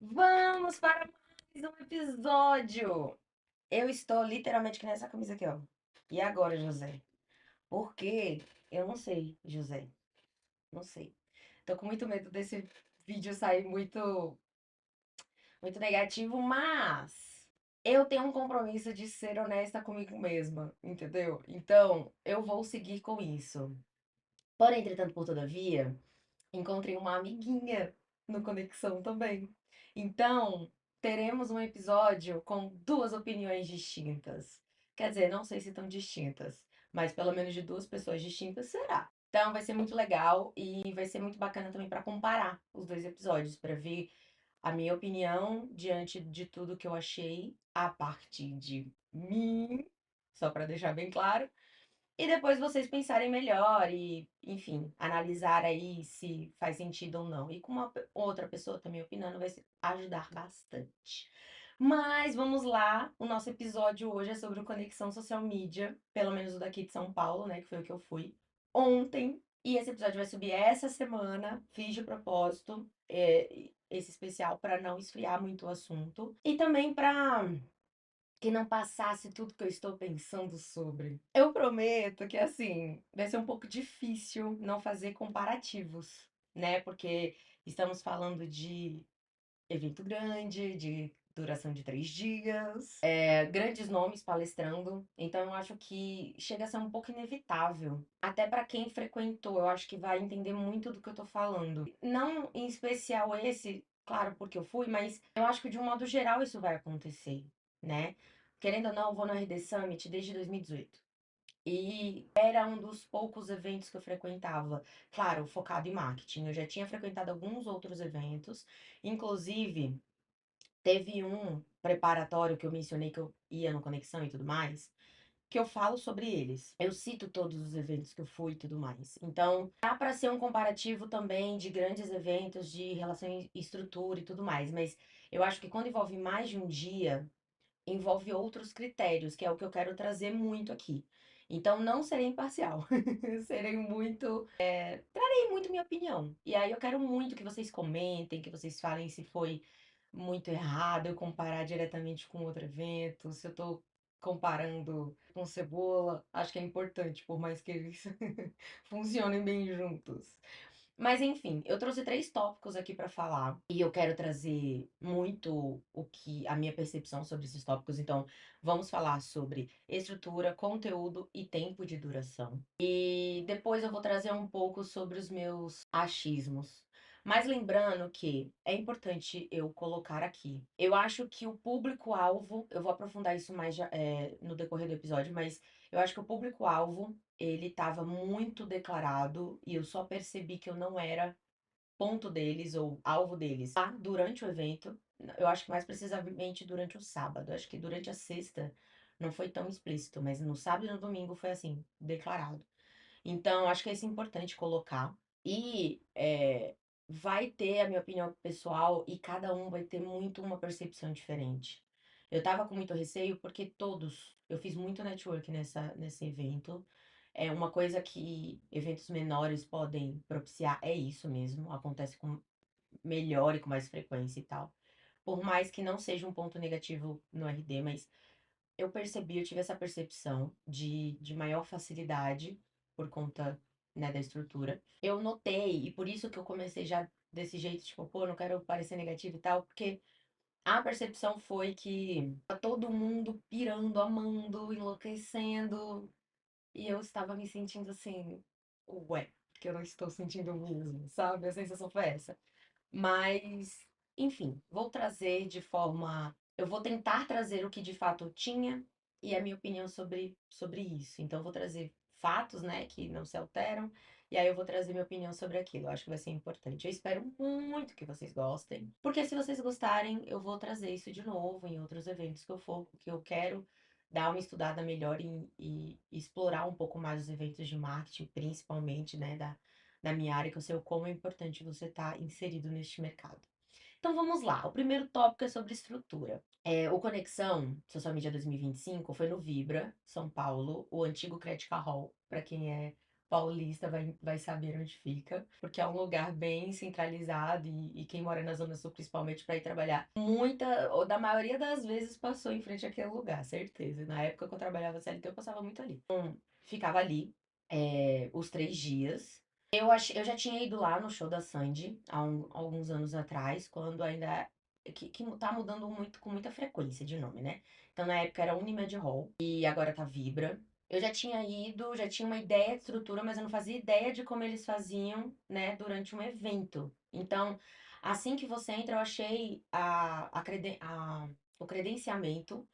Vamos para mais um episódio. Eu estou literalmente que nessa camisa aqui, ó. E agora, José? Por quê? Eu não sei, José. Não sei. Tô com muito medo desse vídeo sair muito negativo, mas eu tenho um compromisso de ser honesta comigo mesma, entendeu? Então, eu vou seguir com isso. Porém, entretanto, por todavia, encontrei uma amiguinha no Conexão também. Então, teremos um episódio com duas opiniões distintas. Quer dizer, não sei se tão distintas, mas pelo menos de duas pessoas distintas será. Então, vai ser muito legal e vai ser muito bacana também para comparar os dois episódios, para ver a minha opinião diante de tudo que eu achei a partir de mim, só para deixar bem claro, e depois vocês pensarem melhor e, enfim, analisar aí se faz sentido ou não. E com uma outra pessoa também opinando vai ajudar bastante. Mas vamos lá, o nosso episódio hoje é sobre o Conexão Social Media, pelo menos o daqui de São Paulo, né, que foi o que eu fui ontem. E esse episódio vai subir essa semana, fiz de propósito, esse especial para não esfriar muito o assunto. E também para que não passasse tudo que eu estou pensando sobre. Eu prometo que, assim, vai ser um pouco difícil não fazer comparativos, né? Porque estamos falando de evento grande, de duração de 3 dias, grandes nomes palestrando. Então, eu acho que chega a ser um pouco inevitável. Até para quem frequentou, eu acho que vai entender muito do que eu tô falando. Não em especial esse, claro, porque eu fui, mas eu acho que de um modo geral isso vai acontecer, né? Querendo ou não, eu vou no RD Summit desde 2018. E era um dos poucos eventos que eu frequentava, claro, focado em marketing. Eu já tinha frequentado alguns outros eventos, inclusive teve um preparatório que eu mencionei que eu ia no Conexão e tudo mais, que eu falo sobre eles. Eu cito todos os eventos que eu fui e tudo mais. Então, dá para ser um comparativo também de grandes eventos de relação e estrutura e tudo mais, mas eu acho que quando envolve mais de um dia, envolve outros critérios, que é o que eu quero trazer muito aqui. Então, não serei imparcial. Serei muito. Trarei muito minha opinião. E aí, eu quero muito que vocês comentem, que vocês falem se foi muito errado eu comparar diretamente com outro evento, se eu tô comparando com cebola. Acho que é importante, por mais que eles funcionem bem juntos. Mas enfim, eu trouxe 3 tópicos aqui para falar e eu quero trazer muito o que a minha percepção sobre esses tópicos. Então, vamos falar sobre estrutura, conteúdo e tempo de duração. E depois eu vou trazer um pouco sobre os meus achismos. Mas lembrando que é importante eu colocar aqui. Eu acho que o público-alvo, eu vou aprofundar isso mais no decorrer do episódio, mas eu acho que o público-alvo ele estava muito declarado e eu só percebi que eu não era ponto deles ou alvo deles lá durante o evento. Eu acho que mais precisamente durante o sábado. Acho que durante a sexta não foi tão explícito, mas no sábado e no domingo foi assim, declarado. Então, acho que é isso importante colocar. E vai ter a minha opinião pessoal e cada um vai ter muito uma percepção diferente. Eu tava com muito receio porque eu fiz muito network nesse evento. É uma coisa que eventos menores podem propiciar, é isso mesmo, acontece com melhor e com mais frequência e tal. Por mais que não seja um ponto negativo no RD, mas eu tive essa percepção de maior facilidade por conta, né, da estrutura. Eu notei, e por isso que eu comecei já desse jeito, tipo, pô, não quero parecer negativo e tal, porque a percepção foi que tá todo mundo pirando, amando, enlouquecendo, e eu estava me sentindo assim, ué, que eu não estou sentindo mesmo, sabe? A sensação foi essa. Mas, enfim, vou trazer de forma. Eu vou tentar trazer o que de fato eu tinha e a minha opinião sobre isso. Então, eu vou trazer fatos, né, que não se alteram, e aí eu vou trazer minha opinião sobre aquilo. Eu acho que vai ser importante. Eu espero muito que vocês gostem, porque se vocês gostarem, eu vou trazer isso de novo em outros eventos que eu for, porque eu quero dar uma estudada melhor e explorar um pouco mais os eventos de marketing, principalmente, né, da minha área, que eu sei o como é importante você estar inserido neste mercado. Então vamos lá. O primeiro tópico é sobre estrutura. O Conexão Social Media 2025 foi no Vibra, São Paulo, o antigo Crédito Hall, para quem é paulista vai saber onde fica, porque é um lugar bem centralizado e quem mora na Zona Sul, principalmente, para ir trabalhar, muita, ou da maioria das vezes passou em frente àquele lugar, certeza. Na época que eu trabalhava CLT, eu passava muito ali. Então, ficava ali, os 3 dias. Eu já tinha ido lá no show da Sandy alguns anos atrás, quando ainda. Que tá mudando muito, com muita frequência de nome, né? Então, na época era Unimed Hall e agora tá Vibra. Eu já tinha ido, já tinha uma ideia de estrutura, mas eu não fazia ideia de como eles faziam, né, durante um evento. Então, assim que você entra, eu achei o credenciamento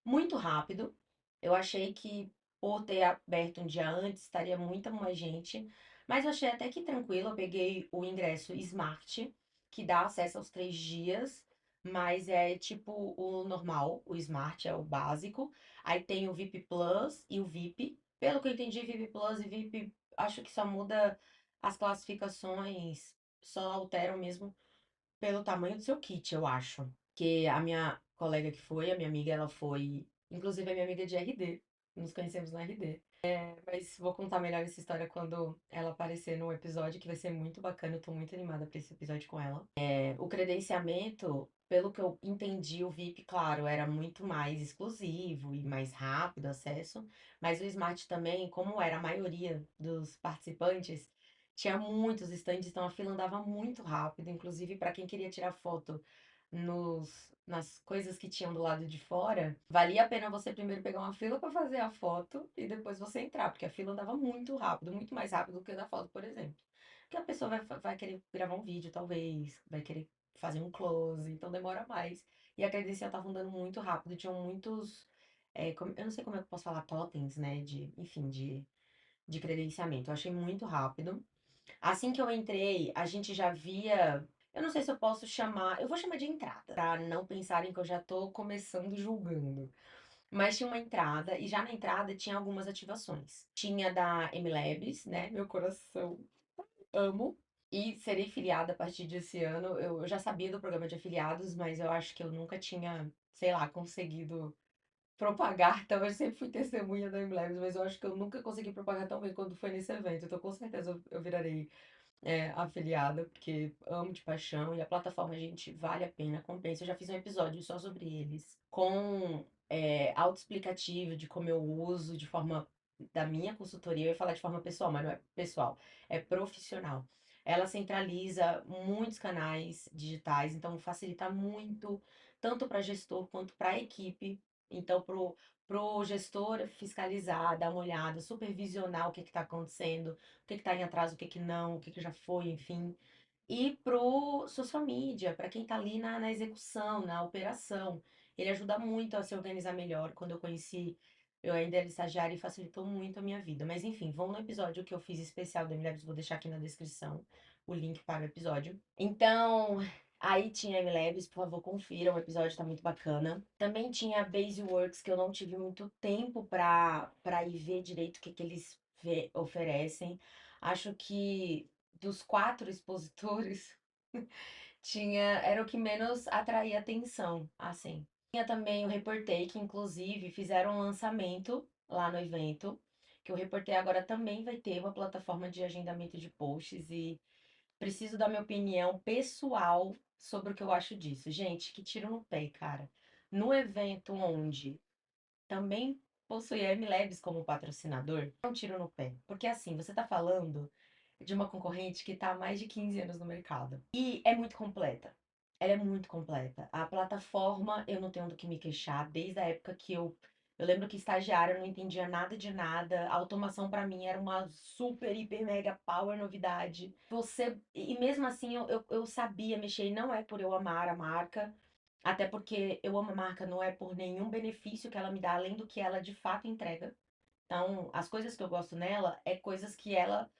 muito rápido. Eu achei que por ter aberto um dia antes, estaria muita mais gente. Mas eu achei até que tranquilo. Eu peguei o ingresso Smart, que dá acesso aos 3 dias, mas é tipo o normal, o Smart é o básico. Aí tem o VIP Plus e o VIP. Pelo que eu entendi, VIP Plus e VIP, acho que só muda as classificações, só alteram mesmo pelo tamanho do seu kit, eu acho. Que a minha colega que foi, a minha amiga, ela foi. Inclusive, a minha amiga de RD. Nos conhecemos no RD. Mas vou contar melhor essa história quando ela aparecer no episódio, que vai ser muito bacana. Eu tô muito animada pra esse episódio com ela. O credenciamento, pelo que eu entendi, o VIP, claro, era muito mais exclusivo e mais rápido acesso. Mas o Smart também, como era a maioria dos participantes, tinha muitos estandes, então a fila andava muito rápido. Inclusive, para quem queria tirar foto nas coisas que tinham do lado de fora, valia a pena você primeiro pegar uma fila para fazer a foto e depois você entrar, porque a fila andava muito rápido, muito mais rápido do que a da foto, por exemplo. Porque a pessoa vai querer gravar um vídeo, talvez, vai querer fazer um close, então demora mais. E a credencial tava andando muito rápido, tinham muitos. Eu não sei como é que eu posso falar, totens, né? Enfim, de credenciamento. Eu achei muito rápido. Assim que eu entrei, a gente já via. Eu não sei se eu posso chamar. Eu vou chamar de entrada, pra não pensarem que eu já tô começando julgando. Mas tinha uma entrada, e já na entrada tinha algumas ativações. Tinha da MLabs, né? Meu coração amo. E serei filiada a partir desse ano. Eu já sabia do programa de afiliados, mas eu acho que eu nunca tinha, sei lá, conseguido propagar. Então, eu sempre fui testemunha da MLabs, mas eu acho que eu nunca consegui propagar tão bem quanto foi nesse evento. Então, com certeza eu virarei afiliada, porque amo de paixão e a plataforma, gente, vale a pena, compensa. Eu já fiz um episódio só sobre eles, com autoexplicativo de como eu uso, de forma da minha consultoria. Eu ia falar de forma pessoal, mas não é pessoal, é profissional. Ela centraliza muitos canais digitais, então facilita muito, tanto para gestor quanto para a equipe. Então, pro gestor fiscalizar, dar uma olhada, supervisionar o que está acontecendo, o que está em atraso, o que não, o que já foi, enfim. E pro social media, para quem tá ali na execução, na operação. Ele ajuda muito a se organizar melhor. Quando eu conheci, eu ainda era estagiária e facilitou muito a minha vida. Mas enfim, vão no episódio que eu fiz especial da MLabs, vou deixar aqui na descrição o link para o episódio. Então, aí tinha a MLabs, por favor, confira, o episódio tá muito bacana. Também tinha a Baseworks, que eu não tive muito tempo para ir ver direito o que eles oferecem. Acho que dos 4 expositores, era o que menos atraía atenção, assim. Tinha também o Reportei, que inclusive fizeram um lançamento lá no evento, que o Reportei agora também vai ter uma plataforma de agendamento de posts e preciso dar minha opinião pessoal sobre o que eu acho disso. Gente, que tiro no pé, cara. No evento onde também possui a MLabs como patrocinador, é um tiro no pé. Porque assim, você tá falando de uma concorrente que está há mais de 15 anos no mercado. E é muito completa. Ela é muito completa. A plataforma, eu não tenho do que me queixar, desde a época que eu lembro que estagiária eu não entendia nada de nada. A automação para mim era uma super, hiper, mega power novidade. E mesmo assim eu sabia mexer, e não é por eu amar a marca, até porque eu amo a marca, não é por nenhum benefício que ela me dá, além do que ela de fato entrega. Então, as coisas que eu gosto nela é coisas que ela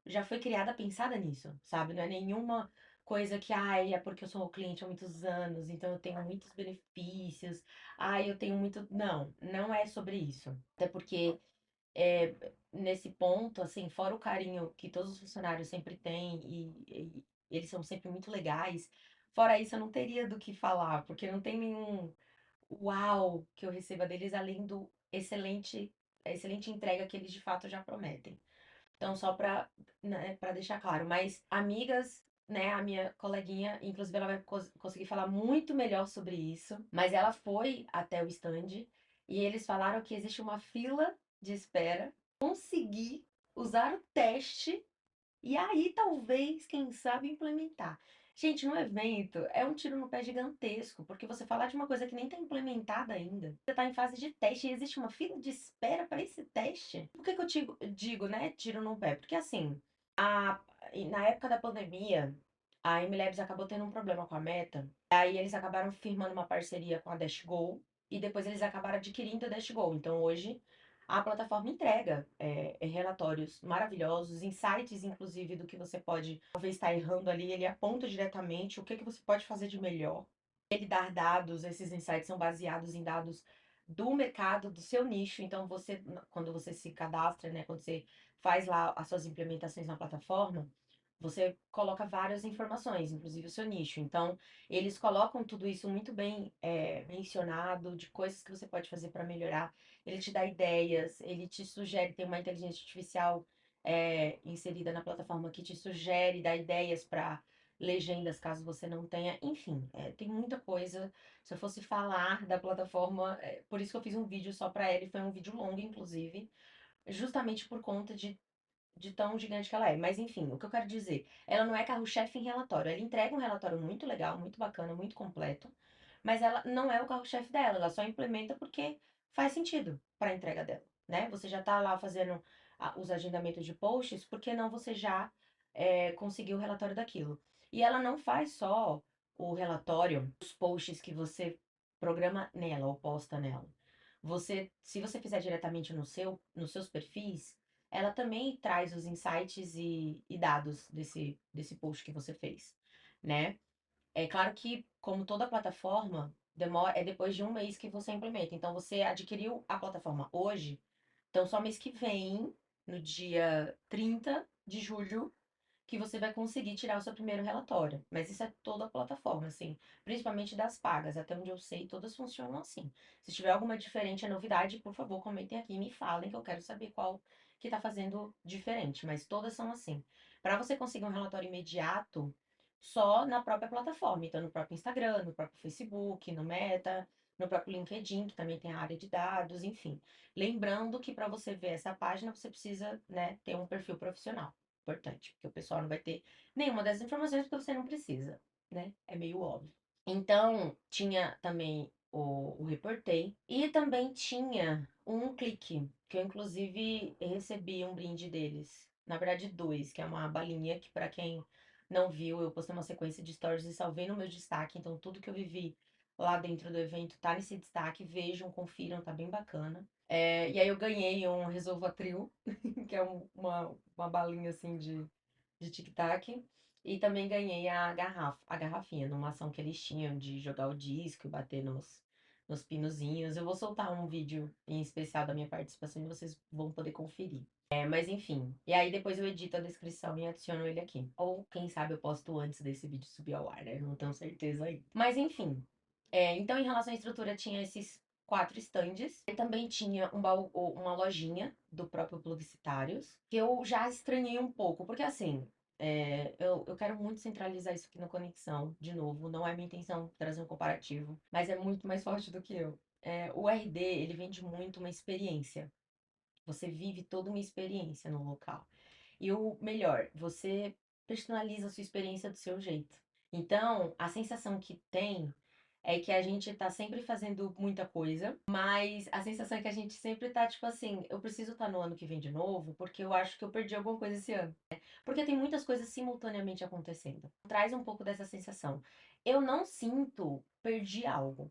já foi criada pensada nisso, sabe? Não é nenhuma coisa que, ai, é porque eu sou cliente há muitos anos, então eu tenho muitos benefícios, ai, eu tenho muito. Não, não é sobre isso. Até porque nesse ponto, assim, fora o carinho que todos os funcionários sempre têm e eles são sempre muito legais, fora isso eu não teria do que falar, porque não tem nenhum uau que eu receba deles além do excelente, a excelente entrega que eles de fato já prometem. Então, só pra, né, pra deixar claro. Mas amigas, né, a minha coleguinha, inclusive, ela vai conseguir falar muito melhor sobre isso. Mas ela foi até o stand e eles falaram que existe uma fila de espera. Conseguir usar o teste e aí, talvez, quem sabe, implementar. Gente, no evento é um tiro no pé gigantesco, porque você falar de uma coisa que nem está implementada ainda, você está em fase de teste e existe uma fila de espera para esse teste. Por que que eu digo, né, tiro no pé? Porque assim, na época da pandemia, a MLabs acabou tendo um problema com a Meta, aí eles acabaram firmando uma parceria com a Dashgo e depois eles acabaram adquirindo a Dashgo. Então hoje a plataforma entrega relatórios maravilhosos, insights, inclusive, do que você pode talvez estar errando ali. Ele aponta diretamente o que que você pode fazer de melhor. Ele dá dados, esses insights são baseados em dados do mercado, do seu nicho. Então, você, quando você se cadastra, né, quando você faz lá as suas implementações na plataforma, você coloca várias informações, inclusive o seu nicho. Então, eles colocam tudo isso muito bem mencionado, de coisas que você pode fazer para melhorar. Ele te dá ideias, ele te sugere, tem uma inteligência artificial inserida na plataforma que te sugere, dá ideias para legendas, caso você não tenha. Enfim, tem muita coisa. Se eu fosse falar da plataforma, por isso que eu fiz um vídeo só para ela, e foi um vídeo longo, inclusive, justamente por conta de tão gigante que ela é. Mas enfim, o que eu quero dizer, ela não é carro-chefe em relatório. Ela entrega um relatório muito legal, muito bacana, muito completo, mas ela não é o carro-chefe dela. Ela só implementa porque faz sentido para a entrega dela, né? Você já tá lá fazendo os agendamentos de posts, por que não você já conseguiu o relatório daquilo? E ela não faz só o relatório, os posts que você programa nela ou posta nela. Você, se você fizer diretamente nos seus perfis, ela também traz os insights e dados desse post que você fez, né? É claro que, como toda plataforma, é depois de um mês que você implementa. Então, você adquiriu a plataforma hoje, então só mês que vem, no dia 30 de julho, que você vai conseguir tirar o seu primeiro relatório. Mas isso é toda a plataforma, assim, principalmente das pagas. Até onde eu sei, todas funcionam assim. Se tiver alguma diferente, é novidade, por favor, comentem aqui e me falem que eu quero saber qual que tá fazendo diferente. Mas todas são assim. Para você conseguir um relatório imediato, só na própria plataforma. Então, no próprio Instagram, no próprio Facebook, no Meta, no próprio LinkedIn, que também tem a área de dados, enfim. Lembrando que para você ver essa página, você precisa, né, ter um perfil profissional. Importante, porque o pessoal não vai ter nenhuma dessas informações porque você não precisa, né? É meio óbvio. Então, tinha também o Reportei e também tinha um clique, que eu inclusive recebi um brinde deles. Na verdade, dois, que é uma balinha que para quem não viu, eu postei uma sequência de stories e salvei no meu destaque, então tudo que eu vivi lá dentro do evento tá nesse destaque, vejam, confiram, tá bem bacana. E aí eu ganhei um Resolvatril, que é uma balinha assim de tic-tac. E também ganhei a garrafinha, numa ação que eles tinham de jogar o disco e bater nos pinozinhos. Eu vou soltar um vídeo em especial da minha participação e vocês vão poder conferir. Mas enfim. E aí depois eu edito a descrição e adiciono ele aqui. Ou quem sabe eu posto antes desse vídeo subir ao ar, né? Não tenho certeza aí. Mas enfim. Então, em relação à estrutura, tinha esses quatro estandes. E também tinha uma lojinha do próprio Publicitários, que eu já estranhei um pouco, porque assim, eu quero muito centralizar isso aqui no Conexão, de novo, não é minha intenção trazer um comparativo, mas é muito mais forte do que eu. O RD, ele vende muito uma experiência. Você vive toda uma experiência no local. E o melhor, você personaliza a sua experiência do seu jeito. Então, a sensação que tem é que a gente tá sempre fazendo muita coisa, mas a sensação é que a gente sempre tá tipo assim, eu preciso estar no ano que vem de novo, porque eu acho que eu perdi alguma coisa esse ano. Porque tem muitas coisas simultaneamente acontecendo. Traz um pouco dessa sensação. Eu não sinto perdi algo.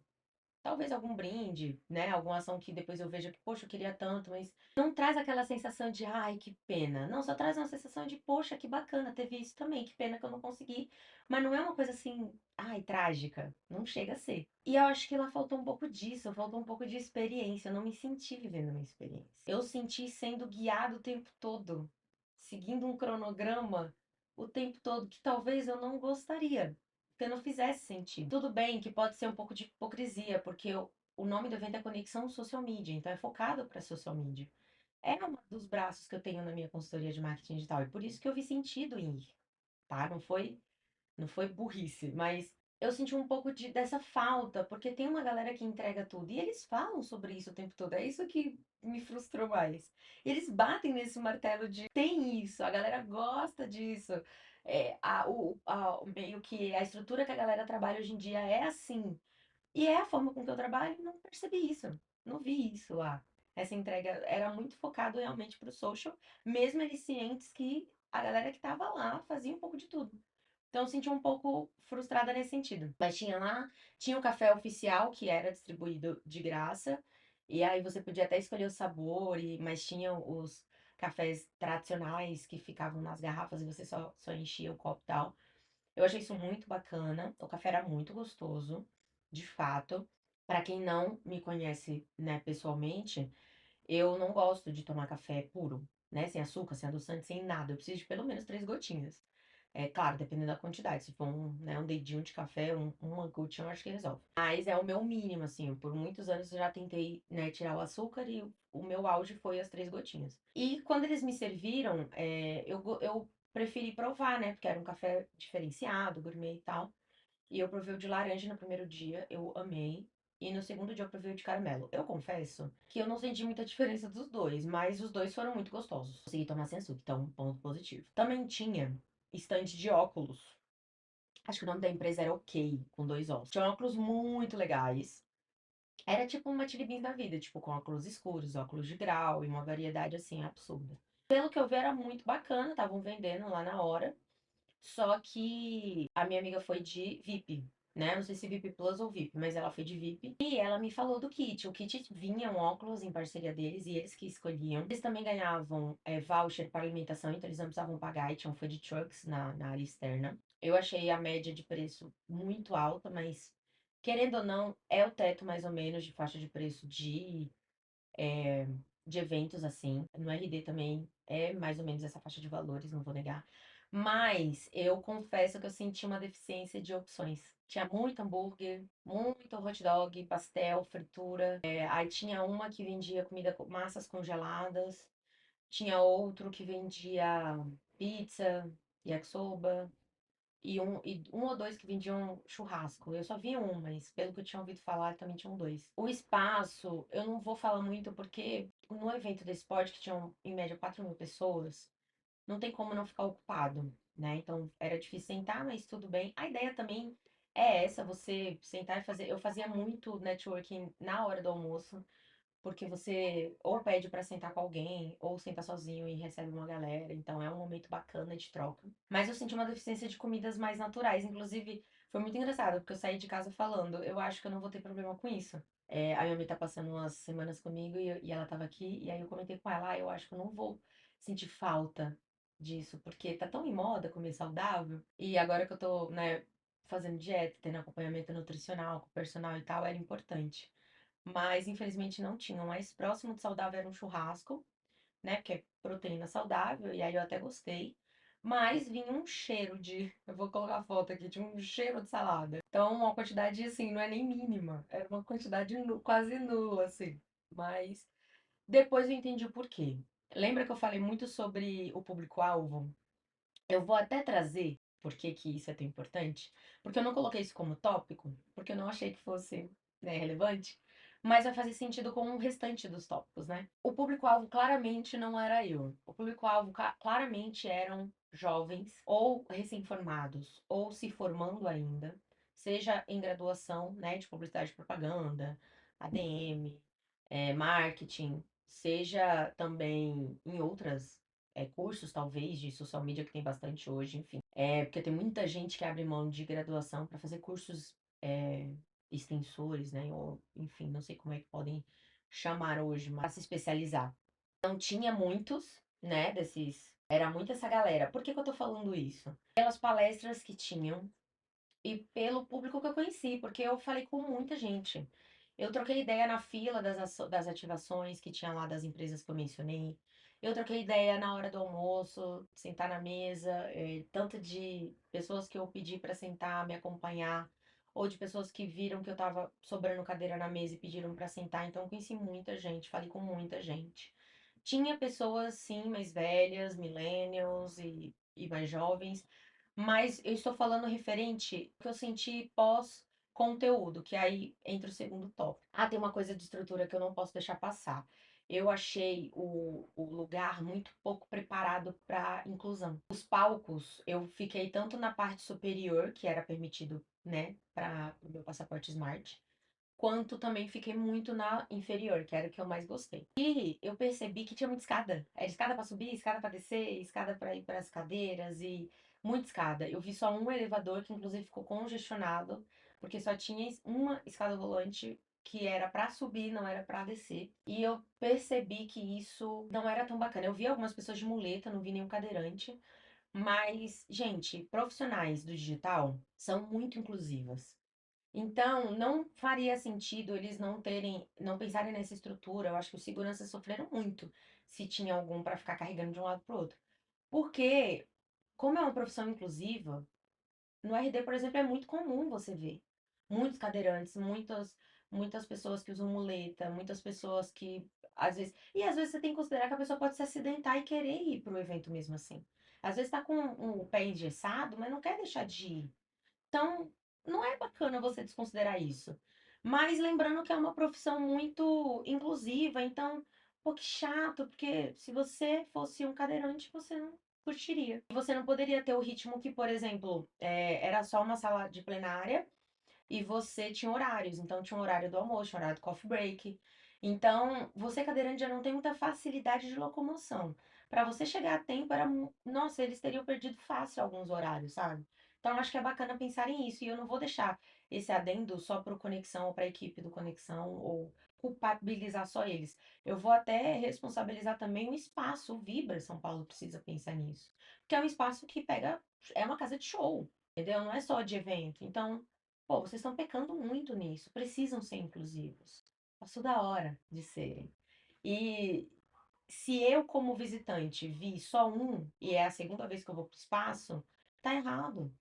Talvez algum brinde, né? Alguma ação que depois eu veja que, poxa, eu queria tanto, mas não traz aquela sensação de, ai, que pena. Não, só traz uma sensação de, poxa, que bacana, teve isso também, que pena que eu não consegui. Mas não é uma coisa assim, ai, trágica. Não chega a ser. E eu acho que lá faltou um pouco disso, faltou um pouco de experiência. Eu não me senti vivendo uma experiência. Eu senti sendo guiado o tempo todo, seguindo um cronograma o tempo todo, que talvez eu não gostaria porque não fizesse sentido. Tudo bem que pode ser um pouco de hipocrisia, porque o nome do evento é Conexão Social Media, então é focado para social media. é um dos braços que eu tenho na minha consultoria de marketing digital. E por isso que eu vi sentido em ir, tá? Não foi burrice, mas eu senti um pouco dessa falta, porque tem uma galera que entrega tudo e eles falam sobre isso o tempo todo. É isso que me frustrou mais. Eles batem nesse martelo de tem isso, a galera gosta disso. Meio que a estrutura que a galera trabalha hoje em dia é assim. E é a forma com que eu trabalho, não percebi isso. Não vi isso lá. Essa entrega era muito focado realmente pro social, mesmo eles cientes que a galera que tava lá fazia um pouco de tudo. Então eu senti um pouco frustrada nesse sentido. Mas tinha lá, tinha o café oficial que era distribuído de graça, e aí você podia até escolher o sabor, mas tinha os cafés tradicionais que ficavam nas garrafas e você só enchia o copo e tal. Eu achei isso muito bacana. O café era muito gostoso, de fato. Para quem não me conhece, né, pessoalmente, eu não gosto de tomar café puro, né? Sem açúcar, sem adoçante, sem nada. Eu preciso de pelo menos 3 gotinhas. É claro, dependendo da quantidade. Se for um dedinho de café, uma gotinha, eu acho que resolve. Mas é o meu mínimo, assim. Por muitos anos eu já tentei, né, tirar o açúcar e o meu auge foi as 3 gotinhas. E quando eles me serviram, eu preferi provar, né? Porque era um café diferenciado, gourmet e tal. E eu provei o de laranja no primeiro dia, eu amei. E no segundo dia eu provei o de caramelo. Eu confesso que eu não senti muita diferença dos dois, mas os dois foram muito gostosos. Consegui tomar sem açúcar, então ponto positivo. Também tinha estande de óculos. Acho que o nome da empresa era OK, com dois Os. Tinha óculos muito legais. Era tipo uma Chili Beans da vida, tipo com óculos escuros, óculos de grau e uma variedade assim absurda. Pelo que eu vi era muito bacana, estavam vendendo lá na hora. Só que a minha amiga foi de VIP, né? Não sei se VIP Plus ou VIP, mas ela foi de VIP. E ela me falou do kit. O kit vinha um óculos em parceria deles e eles que escolhiam. Eles também ganhavam voucher para alimentação, então eles não precisavam pagar e tinham food trucks na área externa. Eu achei a média de preço muito alta, mas querendo ou não, é o teto mais ou menos de faixa de preço é, de eventos assim. No RD também é mais ou menos essa faixa de valores, não vou negar. Mas eu confesso que eu senti uma deficiência de opções. Tinha muito hambúrguer, muito hot dog, pastel, fritura. Aí tinha uma que vendia comida, massas congeladas. Tinha outro que vendia pizza, yakisoba. E um ou dois que vendiam churrasco. Eu só vi um, mas pelo que eu tinha ouvido falar, também tinham dois. O espaço, eu não vou falar muito porque no evento desse esporte, que tinham em média 4.000 pessoas, não tem como não ficar ocupado, né? Então era difícil sentar, mas tudo bem. A ideia também é essa, você sentar e fazer. Eu fazia muito networking na hora do almoço. Porque você ou pede pra sentar com alguém, ou senta sozinho e recebe uma galera. Então é um momento bacana de troca. Mas eu senti uma deficiência de comidas mais naturais. Inclusive, foi muito engraçado, porque eu saí de casa falando, eu acho que eu não vou ter problema com isso. A minha mãe tá passando umas semanas comigo e ela tava aqui, e aí eu comentei com ela, eu acho que eu não vou sentir falta disso, porque tá tão em moda comer saudável. E agora que eu tô, né, fazendo dieta, tendo acompanhamento nutricional com o personal e tal, era importante. Mas infelizmente não tinha. O mais próximo de saudável era um churrasco, né? Porque é proteína saudável, e aí eu até gostei. Mas vinha um cheiro de. Eu vou colocar a foto aqui, de um cheiro de salada. Então, uma quantidade assim, não é nem mínima. Era uma quantidade quase nula, assim. Mas depois eu entendi o porquê. Lembra que eu falei muito sobre o público-alvo? Eu vou até trazer por que que isso é tão importante, porque eu não coloquei isso como tópico, porque eu não achei que fosse, né, relevante, mas vai fazer sentido com o restante dos tópicos, né? O público-alvo claramente não era eu. O público-alvo claramente eram jovens ou recém-formados ou se formando ainda, seja em graduação, né, de publicidade e propaganda, ADM, marketing, seja também em outras cursos, talvez, de social media, que tem bastante hoje, enfim. Porque tem muita gente que abre mão de graduação para fazer cursos extensores, né? Ou, enfim, não sei como é que podem chamar hoje, mas para se especializar. Não tinha muitos, né, desses. Era muita essa galera. Por que que eu tô falando isso? Pelas palestras que tinham e pelo público que eu conheci, porque eu falei com muita gente. Eu troquei ideia na fila das ativações que tinha lá das empresas que eu mencionei. Eu troquei ideia na hora do almoço, sentar na mesa, tanto de pessoas que eu pedi para sentar, me acompanhar, ou de pessoas que viram que eu tava sobrando cadeira na mesa e pediram para sentar. Então, eu conheci muita gente, falei com muita gente. Tinha pessoas, sim, mais velhas, millennials e mais jovens, mas eu estou falando referente ao que eu senti pós-conteúdo, que aí entra o segundo tópico. Ah, tem uma coisa de estrutura que eu não posso deixar passar. Eu achei o lugar muito pouco preparado para inclusão. Os palcos, eu fiquei tanto na parte superior, que era permitido, né, para o meu passaporte Smart, quanto também fiquei muito na inferior, que era o que eu mais gostei. E eu percebi que tinha muita escada. Era escada para subir, escada para descer, escada para ir para as cadeiras e muita escada. Eu vi só um elevador que inclusive ficou congestionado, porque só tinha uma escada rolante que era para subir, não era para descer. E eu percebi que isso não era tão bacana. Eu vi algumas pessoas de muleta, não vi nenhum cadeirante. Mas, gente, profissionais do digital são muito inclusivas. Então, não faria sentido eles não terem, não pensarem nessa estrutura. Eu acho que os seguranças sofreram muito se tinha algum para ficar carregando de um lado para o outro. Porque, como é uma profissão inclusiva, no RD, por exemplo, é muito comum você ver muitos cadeirantes, muitas pessoas que usam muleta, muitas pessoas que às vezes, e às vezes você tem que considerar que a pessoa pode se acidentar e querer ir para o evento mesmo assim. Às vezes está com o pé engessado, mas não quer deixar de ir. Então, não é bacana você desconsiderar isso. Mas lembrando que é uma profissão muito inclusiva, então, pô, que chato, porque se você fosse um cadeirante, você não curtiria. Você não poderia ter o ritmo que, por exemplo, era só uma sala de plenária e você tinha horários. Então, tinha um horário do almoço, tinha um horário do coffee break. Então, você cadeirante já não tem muita facilidade de locomoção. Para você chegar a tempo, nossa, eles teriam perdido fácil alguns horários, sabe? Então, acho que é bacana pensar em isso. E eu não vou deixar esse adendo só para o Conexão ou para a equipe do Conexão ou culpabilizar só eles. Eu vou até responsabilizar também o espaço, o Vibra São Paulo precisa pensar nisso. Porque é um espaço que pega, é uma casa de show, entendeu? Não é só de evento. Então, pô, vocês estão pecando muito nisso. Precisam ser inclusivos. Passou da hora de serem. E se eu, como visitante, vi só um, e é a segunda vez que eu vou pro espaço, tá errado.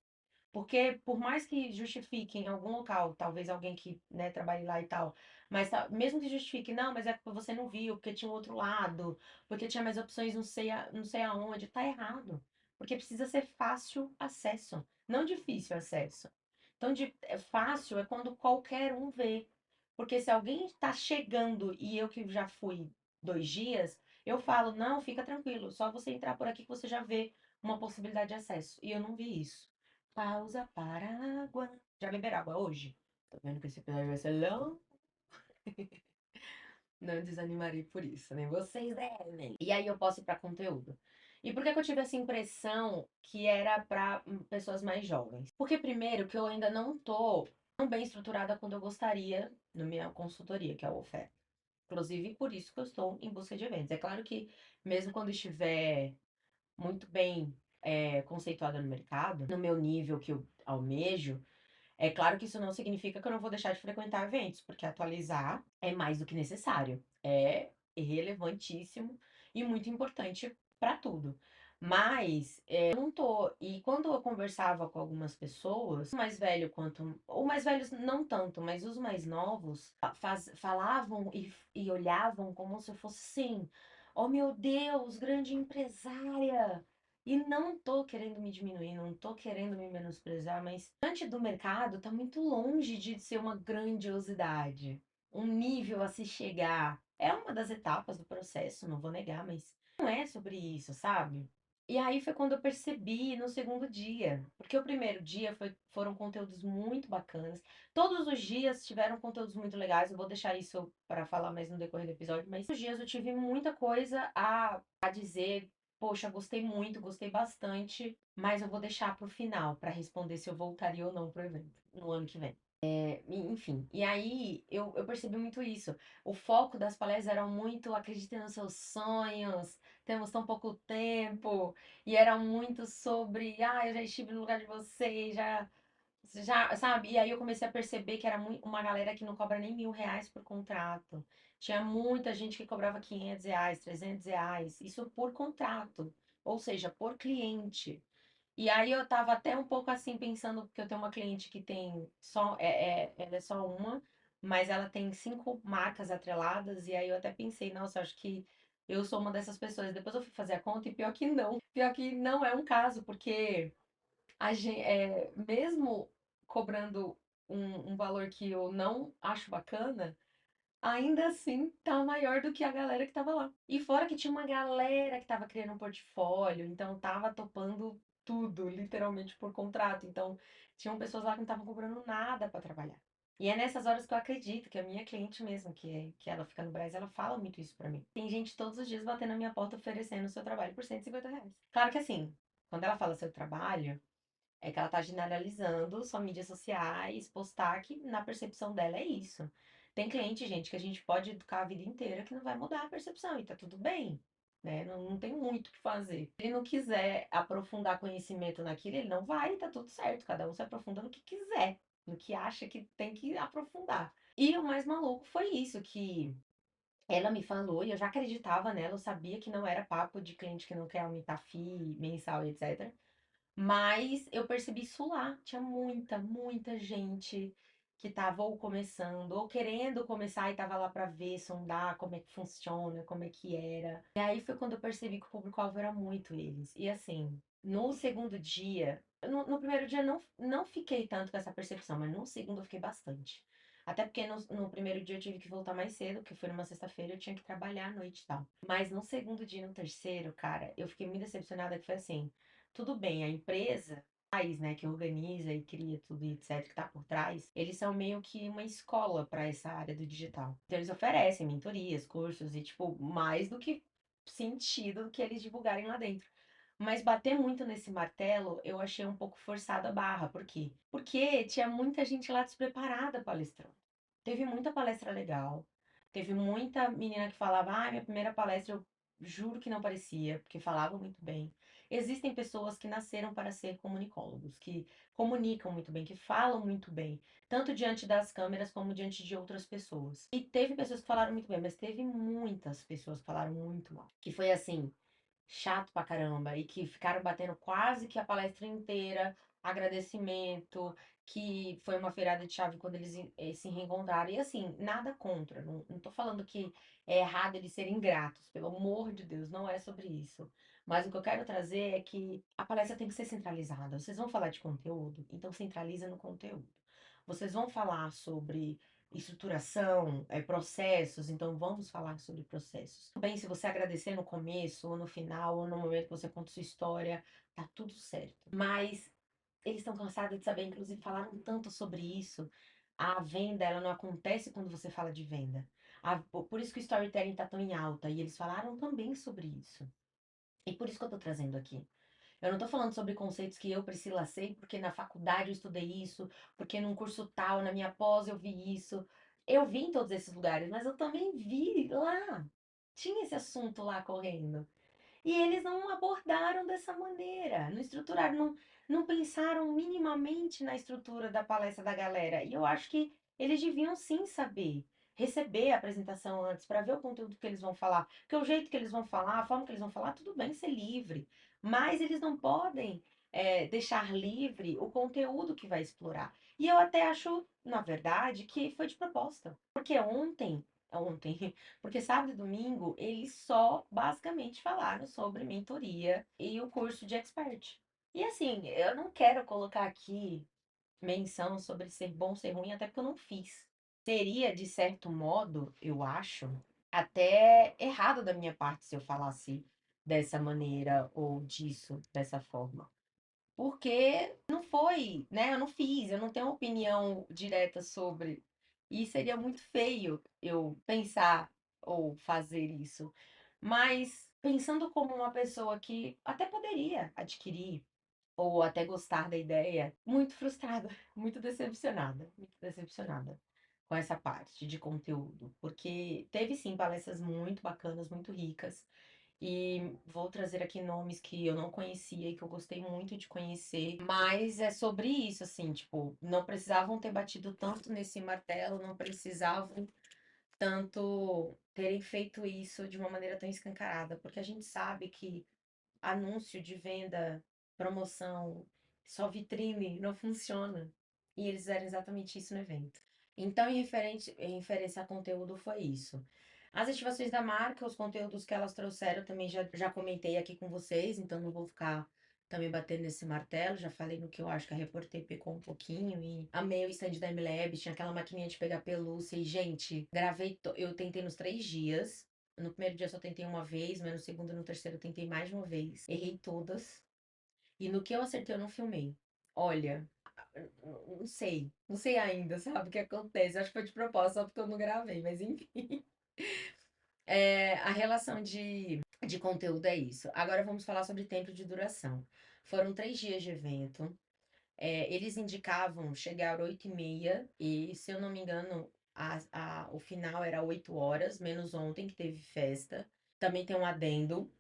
Porque por mais que justifique em algum local, talvez alguém que, né, trabalhe lá e tal, mas mesmo que justifique, não, mas é porque você não viu, porque tinha um outro lado, porque tinha mais opções, não sei aonde, tá errado. Porque precisa ser fácil acesso, não difícil acesso. Então, fácil é quando qualquer um vê. Porque se alguém está chegando e eu que já fui 2 dias, eu falo, não, fica tranquilo, só você entrar por aqui que você já vê uma possibilidade de acesso. E eu não vi isso. Pausa para água. Já beberam água hoje? Tô vendo que esse episódio vai ser longo. Não desanimarei por isso, nem vocês devem. E aí eu posso ir para conteúdo. E por que que eu tive essa impressão que era para pessoas mais jovens? Porque primeiro que eu ainda não tô tão bem estruturada quanto eu gostaria na minha consultoria, que é a oferta. Inclusive por isso que eu estou em busca de eventos. É claro que mesmo quando estiver muito bem conceituada no mercado, no meu nível que eu almejo, é claro que isso não significa que eu não vou deixar de frequentar eventos, porque atualizar é mais do que necessário. É relevantíssimo e muito importante para tudo. Mas eu não tô. E quando eu conversava com algumas pessoas, o mais velho quanto. Ou mais velhos não tanto, mas os mais novos falavam e olhavam como se fosse assim: oh meu Deus, grande empresária! E não tô querendo me diminuir, não tô querendo me menosprezar, mas diante do mercado tá muito longe de ser uma grandiosidade, um nível a se chegar. É uma das etapas do processo, não vou negar, mas não é sobre isso, sabe? E aí foi quando eu percebi no segundo dia, porque o primeiro dia foram conteúdos muito bacanas. Todos os dias tiveram conteúdos muito legais. Eu vou deixar isso para falar mais no decorrer do episódio, mas os dias eu tive muita coisa a dizer. Poxa, gostei muito, gostei bastante, mas eu vou deixar pro final para responder se eu voltaria ou não pro evento no ano que vem. Enfim, e aí eu percebi muito isso. O foco das palestras era muito acredite nos seus sonhos, temos tão pouco tempo, e era muito sobre, eu já estive no lugar de vocês, já, sabe? E aí eu comecei a perceber que era uma galera que não cobra nem R$ 1.000 por contrato. Tinha muita gente que cobrava R$ 500, R$ 300, isso por contrato, ou seja, por cliente. E aí eu tava até um pouco assim pensando, porque eu tenho uma cliente que tem só, ela é só uma, mas ela tem 5 marcas atreladas, e aí eu até pensei, nossa, acho que Eu sou uma dessas pessoas. Depois eu fui fazer a conta e pior que não. Pior que não é um caso, porque mesmo cobrando um valor que eu não acho bacana, ainda assim tá maior do que a galera que tava lá. E fora que tinha uma galera que tava criando um portfólio, então tava topando tudo, literalmente por contrato. Então tinham pessoas lá que não estavam cobrando nada pra trabalhar. E é nessas horas que eu acredito que a minha cliente mesmo, que ela fica no Brasil, ela fala muito isso pra mim. Tem gente todos os dias batendo na minha porta oferecendo o seu trabalho por R$ 150. Claro que assim, quando ela fala seu trabalho, é que ela tá generalizando só mídias sociais, postar que na percepção dela é isso. Tem cliente, gente, que a gente pode educar a vida inteira que não vai mudar a percepção e tá tudo bem, né? Não tem muito o que fazer. Se ele não quiser aprofundar conhecimento naquilo, ele não vai e tá tudo certo. Cada um se aprofunda no que quiser, no que acha que tem que aprofundar. E o mais maluco foi isso, que ela me falou e eu já acreditava nela, eu sabia que não era papo de cliente que não quer aumentar FII mensal e etc. Mas eu percebi isso lá. Tinha muita gente que tava ou começando, ou querendo começar e tava lá pra ver, sondar como é que funciona, como é que era. E aí foi quando eu percebi que o público-alvo era muito eles. E assim, no segundo dia, no primeiro dia não fiquei tanto com essa percepção, mas no segundo eu fiquei bastante. Até porque no primeiro dia eu tive que voltar mais cedo, porque foi numa sexta-feira, eu tinha que trabalhar à noite e tal. Mas no segundo dia e no terceiro, cara, eu fiquei muito decepcionada que foi assim. Tudo bem, a empresa, país, né, que organiza e cria tudo e etc, que está por trás, eles são meio que uma escola para essa área do digital. Então eles oferecem mentorias, cursos e tipo mais do que sentido que eles divulgarem lá dentro. Mas bater muito nesse martelo, eu achei um pouco forçado a barra. Por quê? Porque tinha muita gente lá despreparada palestrando. Teve muita palestra legal. Teve muita menina que falava, ah, minha primeira palestra, eu juro que não parecia, porque falava muito bem. Existem pessoas que nasceram para ser comunicólogos, que comunicam muito bem, que falam muito bem, tanto diante das câmeras como diante de outras pessoas. E teve pessoas que falaram muito bem, mas teve muitas pessoas que falaram muito mal. Que foi assim, chato pra caramba e que ficaram batendo quase que a palestra inteira, agradecimento, que foi uma virada de chave quando eles se reencontraram. E assim, nada contra, não tô falando que é errado eles serem ingratos, pelo amor de Deus, não é sobre isso. Mas o que eu quero trazer é que a palestra tem que ser centralizada. Vocês vão falar de conteúdo, então centraliza no conteúdo. Vocês vão falar sobre estruturação, processos, então vamos falar sobre processos. Bem, se você agradecer no começo, ou no final, ou no momento que você conta sua história, tá tudo certo. Mas eles estão cansados de saber, inclusive falaram tanto sobre isso. A venda, ela não acontece quando você fala de venda. Por isso que o storytelling tá tão em alta, e eles falaram também sobre isso. E por isso que eu tô trazendo aqui. Eu não tô falando sobre conceitos que eu, Priscila, sei, porque na faculdade eu estudei isso, porque num curso tal, na minha pós eu vi isso. Eu vi em todos esses lugares, mas eu também vi lá. Tinha esse assunto lá correndo. E eles não abordaram dessa maneira, não estruturaram, não pensaram minimamente na estrutura da palestra da galera. E eu acho que eles deviam sim saber, receber a apresentação antes, para ver o conteúdo que eles vão falar. Porque o jeito que eles vão falar, a forma que eles vão falar, tudo bem ser livre. Mas eles não podem deixar livre o conteúdo que vai explorar. E eu até acho, na verdade, que foi de proposta. Porque ontem, porque sábado e domingo eles só basicamente falaram sobre mentoria e o curso de expert. E assim, eu não quero colocar aqui menção sobre ser bom, ser ruim, até porque eu não fiz. Seria, de certo modo, eu acho, até errado da minha parte se eu falasse dessa maneira ou disso, dessa forma. Porque não foi, né? Eu não fiz, eu não tenho opinião direta sobre. E seria muito feio eu pensar ou fazer isso. Mas pensando como uma pessoa que até poderia adquirir ou até gostar da ideia, muito frustrada, muito decepcionada com essa parte de conteúdo, porque teve sim palestras muito bacanas, muito ricas. E vou trazer aqui nomes que eu não conhecia e que eu gostei muito de conhecer. Mas é sobre isso, assim, tipo, não precisavam ter batido tanto nesse martelo, não precisavam tanto terem feito isso de uma maneira tão escancarada, porque a gente sabe que anúncio de venda, promoção, só vitrine não funciona. E eles fizeram exatamente isso no evento. Então, em referência a conteúdo, foi isso. As ativações da marca, os conteúdos que elas trouxeram também já comentei aqui com vocês, então não vou ficar também batendo nesse martelo. Já falei no que eu acho que a Reporter pecou um pouquinho e amei o stand da MLab, tinha aquela maquininha de pegar pelúcia e, gente, gravei, eu tentei nos 3 dias. No primeiro dia só tentei uma vez, mas no segundo e no terceiro eu tentei mais de uma vez. Errei todas. E no que eu acertei, eu não filmei. Olha, não sei. Não sei ainda, sabe o que acontece. Acho que foi de propósito, só porque eu não gravei, mas enfim. A relação de conteúdo é isso. Agora vamos falar sobre tempo de duração. Foram 3 dias de evento. Eles indicavam chegar 8h30 e, se eu não me engano, o final era 8 horas, menos ontem que teve festa. Também tem um adendo.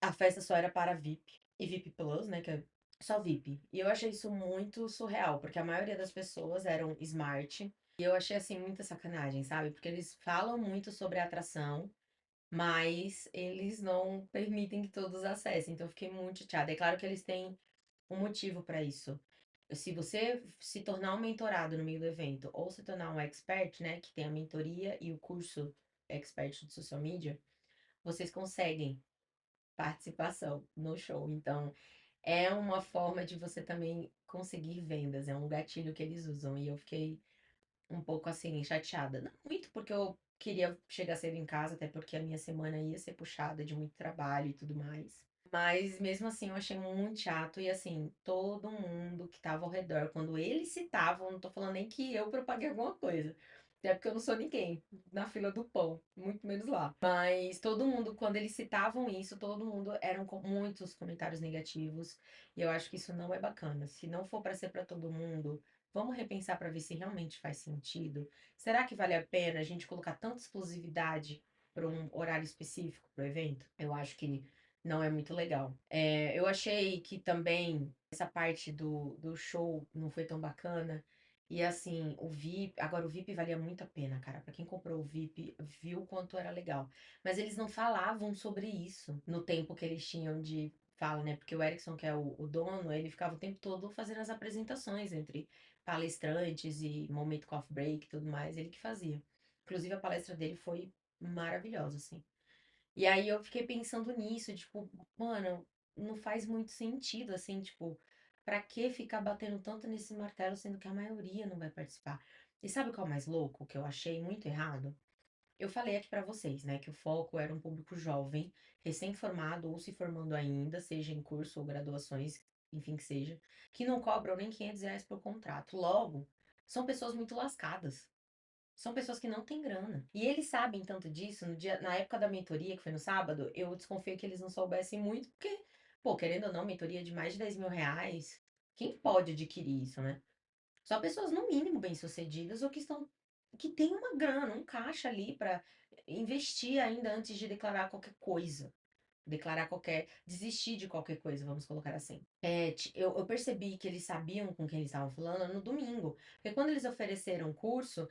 A festa só era para VIP e VIP Plus, né? Que é só VIP. E eu achei isso muito surreal, porque a maioria das pessoas eram smart. E eu achei assim muita sacanagem, sabe? Porque eles falam muito sobre a atração, mas eles não permitem que todos acessem. Então eu fiquei muito chateada. É claro que eles têm um motivo para isso. Se você se tornar um mentorado no meio do evento, ou se tornar um expert, né, que tem a mentoria e o curso expert de social media, vocês conseguem participação no show. Então, é uma forma de você também conseguir vendas, é um gatilho que eles usam. E eu fiquei um pouco assim, chateada. Não muito porque eu queria chegar cedo em casa, até porque a minha semana ia ser puxada de muito trabalho e tudo mais. Mas mesmo assim eu achei muito chato e assim, todo mundo que tava ao redor, quando eles citavam, não tô falando nem que eu propaguei alguma coisa. Até porque eu não sou ninguém na fila do pão, muito menos lá. Mas todo mundo, quando eles citavam isso, todo mundo eram com muitos comentários negativos. E eu acho que isso não é bacana. Se não for para ser para todo mundo, vamos repensar para ver se realmente faz sentido. Será que vale a pena a gente colocar tanta exclusividade para um horário específico para o evento? Eu acho que não é muito legal. Eu achei que também essa parte do show não foi tão bacana. E assim, o VIP, agora o VIP valia muito a pena, cara. Pra quem comprou o VIP, viu o quanto era legal. Mas eles não falavam sobre isso no tempo que eles tinham de fala, né? Porque o Erickson, que é o dono, ele ficava o tempo todo fazendo as apresentações entre palestrantes e momento coffee break e tudo mais, ele que fazia. Inclusive a palestra dele foi maravilhosa, assim. E aí eu fiquei pensando nisso, tipo, mano, não faz muito sentido, assim, tipo, pra que ficar batendo tanto nesse martelo, sendo que a maioria não vai participar? E sabe qual é o mais louco, que eu achei muito errado? Eu falei aqui pra vocês, né, que o foco era um público jovem, recém-formado ou se formando ainda, seja em curso ou graduações, enfim que seja, que não cobram nem R$ 500 por contrato. Logo, são pessoas muito lascadas. São pessoas que não têm grana. E eles sabem tanto disso, no dia, na época da mentoria, que foi no sábado, eu desconfiei que eles não soubessem muito, porque, pô, querendo ou não, mentoria de mais de R$ 10.000, quem pode adquirir isso, né? Só pessoas, no mínimo, bem-sucedidas ou que estão, que têm uma grana, um caixa ali para investir ainda antes de declarar qualquer coisa. Declarar qualquer, desistir de qualquer coisa, vamos colocar assim. Eu percebi que eles sabiam com quem eles estavam falando no domingo. Porque quando eles ofereceram um curso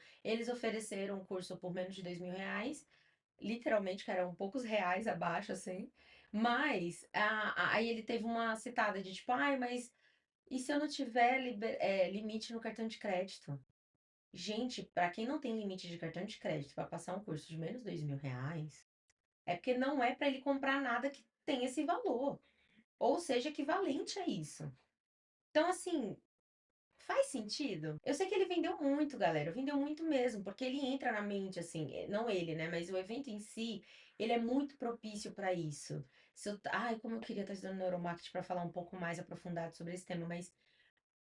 por menos de R$ 2.000, literalmente, que eram poucos reais abaixo, assim. Mas aí ele teve uma citada de tipo, ai, mas e se eu não tiver limite no cartão de crédito? Gente, para quem não tem limite de cartão de crédito para passar um curso de menos de R$ 2.000, é porque não é para ele comprar nada que tem esse valor, ou seja, equivalente a isso. Então, assim, faz sentido? Eu sei que ele vendeu muito, galera, vendeu muito mesmo, porque ele entra na mente, assim, não ele, né, mas o evento em si, ele é muito propício para isso. Ai, como eu queria estar estudando neuromarketing para falar um pouco mais aprofundado sobre esse tema, mas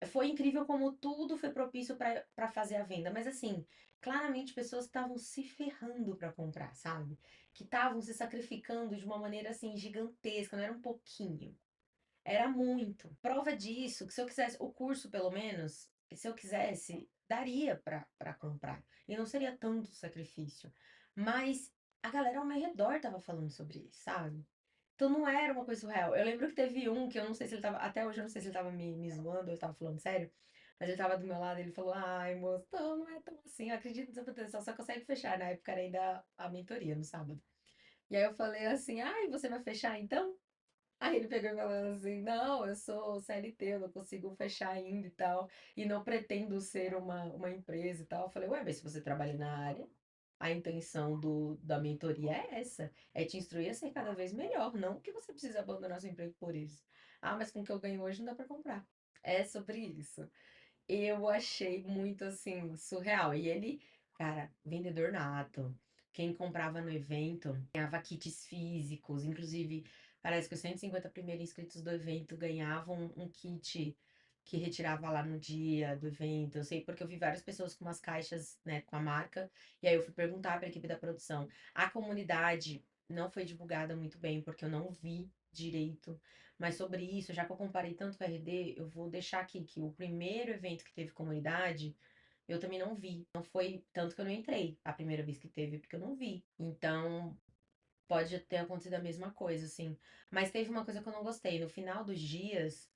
foi incrível como tudo foi propício para fazer a venda, mas assim, claramente pessoas estavam se ferrando para comprar, sabe? Que estavam se sacrificando de uma maneira assim gigantesca, não era um pouquinho, era muito. Prova disso, que se eu quisesse o curso pelo menos, se eu quisesse, daria para comprar e não seria tanto sacrifício. Mas a galera ao meu redor tava falando sobre isso, sabe? Então não era uma coisa surreal. Eu lembro que teve um que eu não sei se ele tava. Até hoje eu não sei se ele tava me zoando ou ele tava falando sério. Mas ele tava do meu lado e ele falou: Ai, moço, não é tão assim. Eu acredito no seu potencial, só consegue fechar. Na época era ainda a mentoria, no sábado. E aí eu falei assim: Ai, você vai fechar então? Aí ele pegou e falou assim: Não, eu sou CLT, eu não consigo fechar ainda e tal. E não pretendo ser uma empresa e tal. Eu falei: Ué, mas se você trabalha na área. A intenção da mentoria é essa, é te instruir a ser cada vez melhor, não que você precise abandonar seu emprego por isso. Ah, mas com o que eu ganho hoje não dá pra comprar. É sobre isso. Eu achei muito assim, surreal. E ele, cara, vendedor nato. Quem comprava no evento ganhava kits físicos. Inclusive, parece que os 150 primeiros inscritos do evento ganhavam um kit que retirava lá no dia do evento. Eu sei porque eu vi várias pessoas com umas caixas, né, com a marca. E aí eu fui perguntar para a equipe da produção. A comunidade não foi divulgada muito bem, porque eu não vi direito. Mas sobre isso, já que eu comparei tanto com a RD, eu vou deixar aqui que o primeiro evento que teve comunidade, eu também não vi. Não foi tanto que eu não entrei a primeira vez que teve, porque eu não vi. Então, pode ter acontecido a mesma coisa, assim. Mas teve uma coisa que eu não gostei. No final dos dias,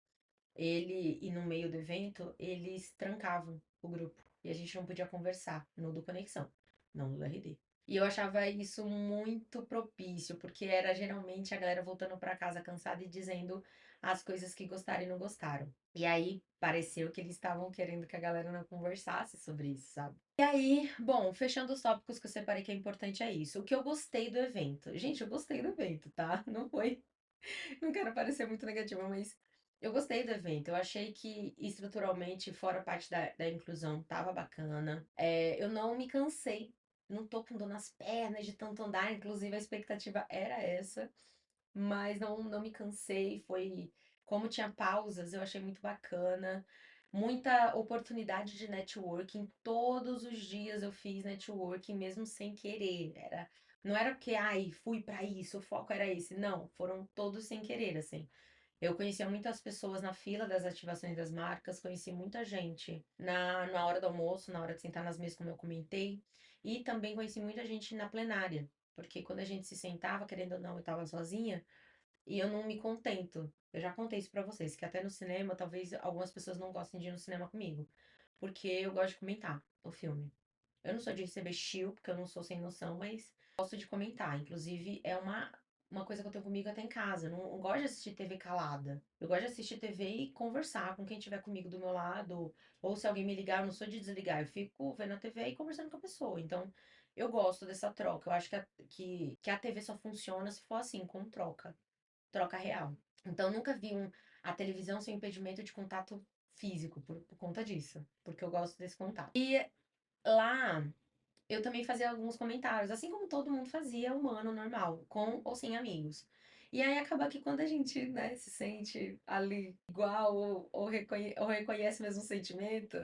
ele e no meio do evento, eles trancavam o grupo. E a gente não podia conversar no do Conexão, não no do RD. E eu achava isso muito propício, porque era geralmente a galera voltando pra casa cansada e dizendo as coisas que gostaram e não gostaram. E aí pareceu que eles estavam querendo que a galera não conversasse sobre isso, sabe? E aí, bom, fechando os tópicos que eu separei que é importante é isso. O que eu gostei do evento. Gente, eu gostei do evento, tá? Não foi. Não quero parecer muito negativa, mas eu gostei do evento. Eu achei que estruturalmente, fora a parte da inclusão, tava bacana. Eu não me cansei. Não tô com dor nas pernas de tanto andar. Inclusive, a expectativa era essa. Mas não me cansei. Foi. Como tinha pausas, eu achei muito bacana. Muita oportunidade de networking. Todos os dias eu fiz networking, mesmo sem querer. Não era porque, ai, fui pra isso, o foco era esse. Não, foram todos sem querer, assim. Eu conhecia muitas pessoas na fila das ativações das marcas, conheci muita gente na hora do almoço, na hora de sentar nas mesas, como eu comentei, e também conheci muita gente na plenária, porque quando a gente se sentava, querendo ou não, eu tava sozinha, e eu não me contento. Eu já contei isso pra vocês, que até no cinema, talvez algumas pessoas não gostem de ir no cinema comigo, porque eu gosto de comentar o filme. Eu não sou de receber chill, porque eu não sou sem noção, mas gosto de comentar. Inclusive, é uma coisa que eu tenho comigo até em casa. Eu não gosto de assistir TV calada. Eu gosto de assistir TV e conversar com quem estiver comigo do meu lado. Ou se alguém me ligar, eu não sou de desligar. Eu fico vendo a TV e conversando com a pessoa. Então, eu gosto dessa troca. Eu acho que a TV só funciona se for assim, com troca. Troca real. Então, eu nunca vi a televisão sem impedimento de contato físico por conta disso. Porque eu gosto desse contato. E lá eu também fazia alguns comentários, assim como todo mundo fazia, humano, normal, com ou sem amigos. E aí acaba que quando a gente, né, se sente ali igual ou reconhece o mesmo sentimento,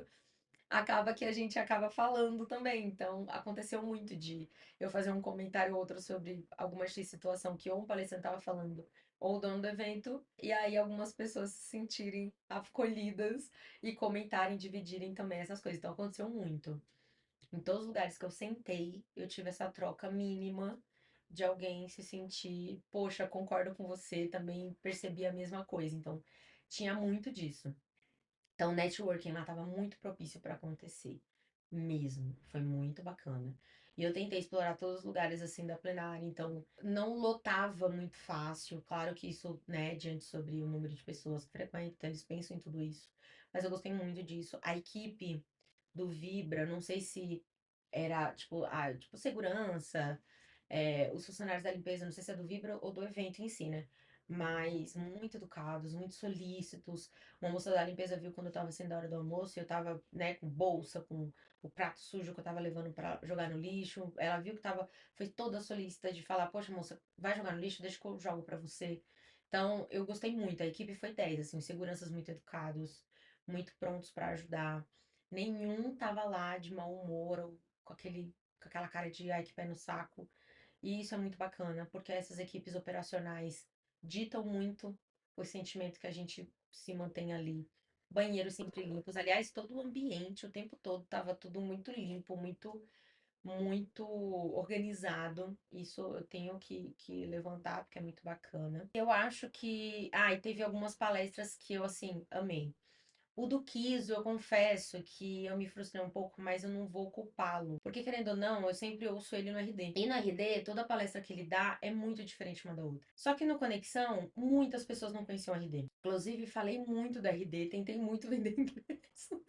acaba que a gente acaba falando também. Então, aconteceu muito de eu fazer um comentário ou outro sobre alguma X situação que ou um palestrante estava falando ou o dono do evento, e aí algumas pessoas se sentirem acolhidas e comentarem, dividirem também essas coisas. Então, aconteceu muito. Em todos os lugares que eu sentei, eu tive essa troca mínima de alguém se sentir, poxa, concordo com você, também percebi a mesma coisa. Então, tinha muito disso. Então, o networking lá estava muito propício para acontecer. Mesmo. Foi muito bacana. E eu tentei explorar todos os lugares assim da plenária, então não lotava muito fácil. Claro que isso, né, diante sobre o número de pessoas que frequentam, então eles pensam em tudo isso. Mas eu gostei muito disso. A equipe do Vibra, não sei se era tipo segurança, os funcionários da limpeza, não sei se é do Vibra ou do evento em si, né? Mas muito educados, muito solícitos. Uma moça da limpeza viu quando eu tava saindo da hora do almoço e eu tava, né, com bolsa, com o prato sujo que eu tava levando pra jogar no lixo. Ela viu que tava, foi toda solícita de falar, poxa, moça, vai jogar no lixo, deixa que eu jogo pra você. Então, eu gostei muito. A equipe foi 10 assim, os seguranças muito educados, muito prontos pra ajudar. Nenhum tava lá de mau humor ou com aquela cara de ai que pé no saco. E isso é muito bacana, porque essas equipes operacionais ditam muito o sentimento que a gente se mantém ali. Banheiros sempre limpos. Aliás, todo o ambiente, o tempo todo, estava tudo muito limpo, muito organizado. Isso eu tenho que levantar, porque é muito bacana. Eu acho que. Ah, e teve algumas palestras que eu, assim, amei. O do Kiso, eu confesso que eu me frustrei um pouco, mas eu não vou culpá-lo. Porque, querendo ou não, eu sempre ouço ele no RD. E no RD, toda palestra que ele dá é muito diferente uma da outra. Só que no Conexão, muitas pessoas não conheciam o RD. Inclusive, falei muito do RD, tentei muito vender ingresso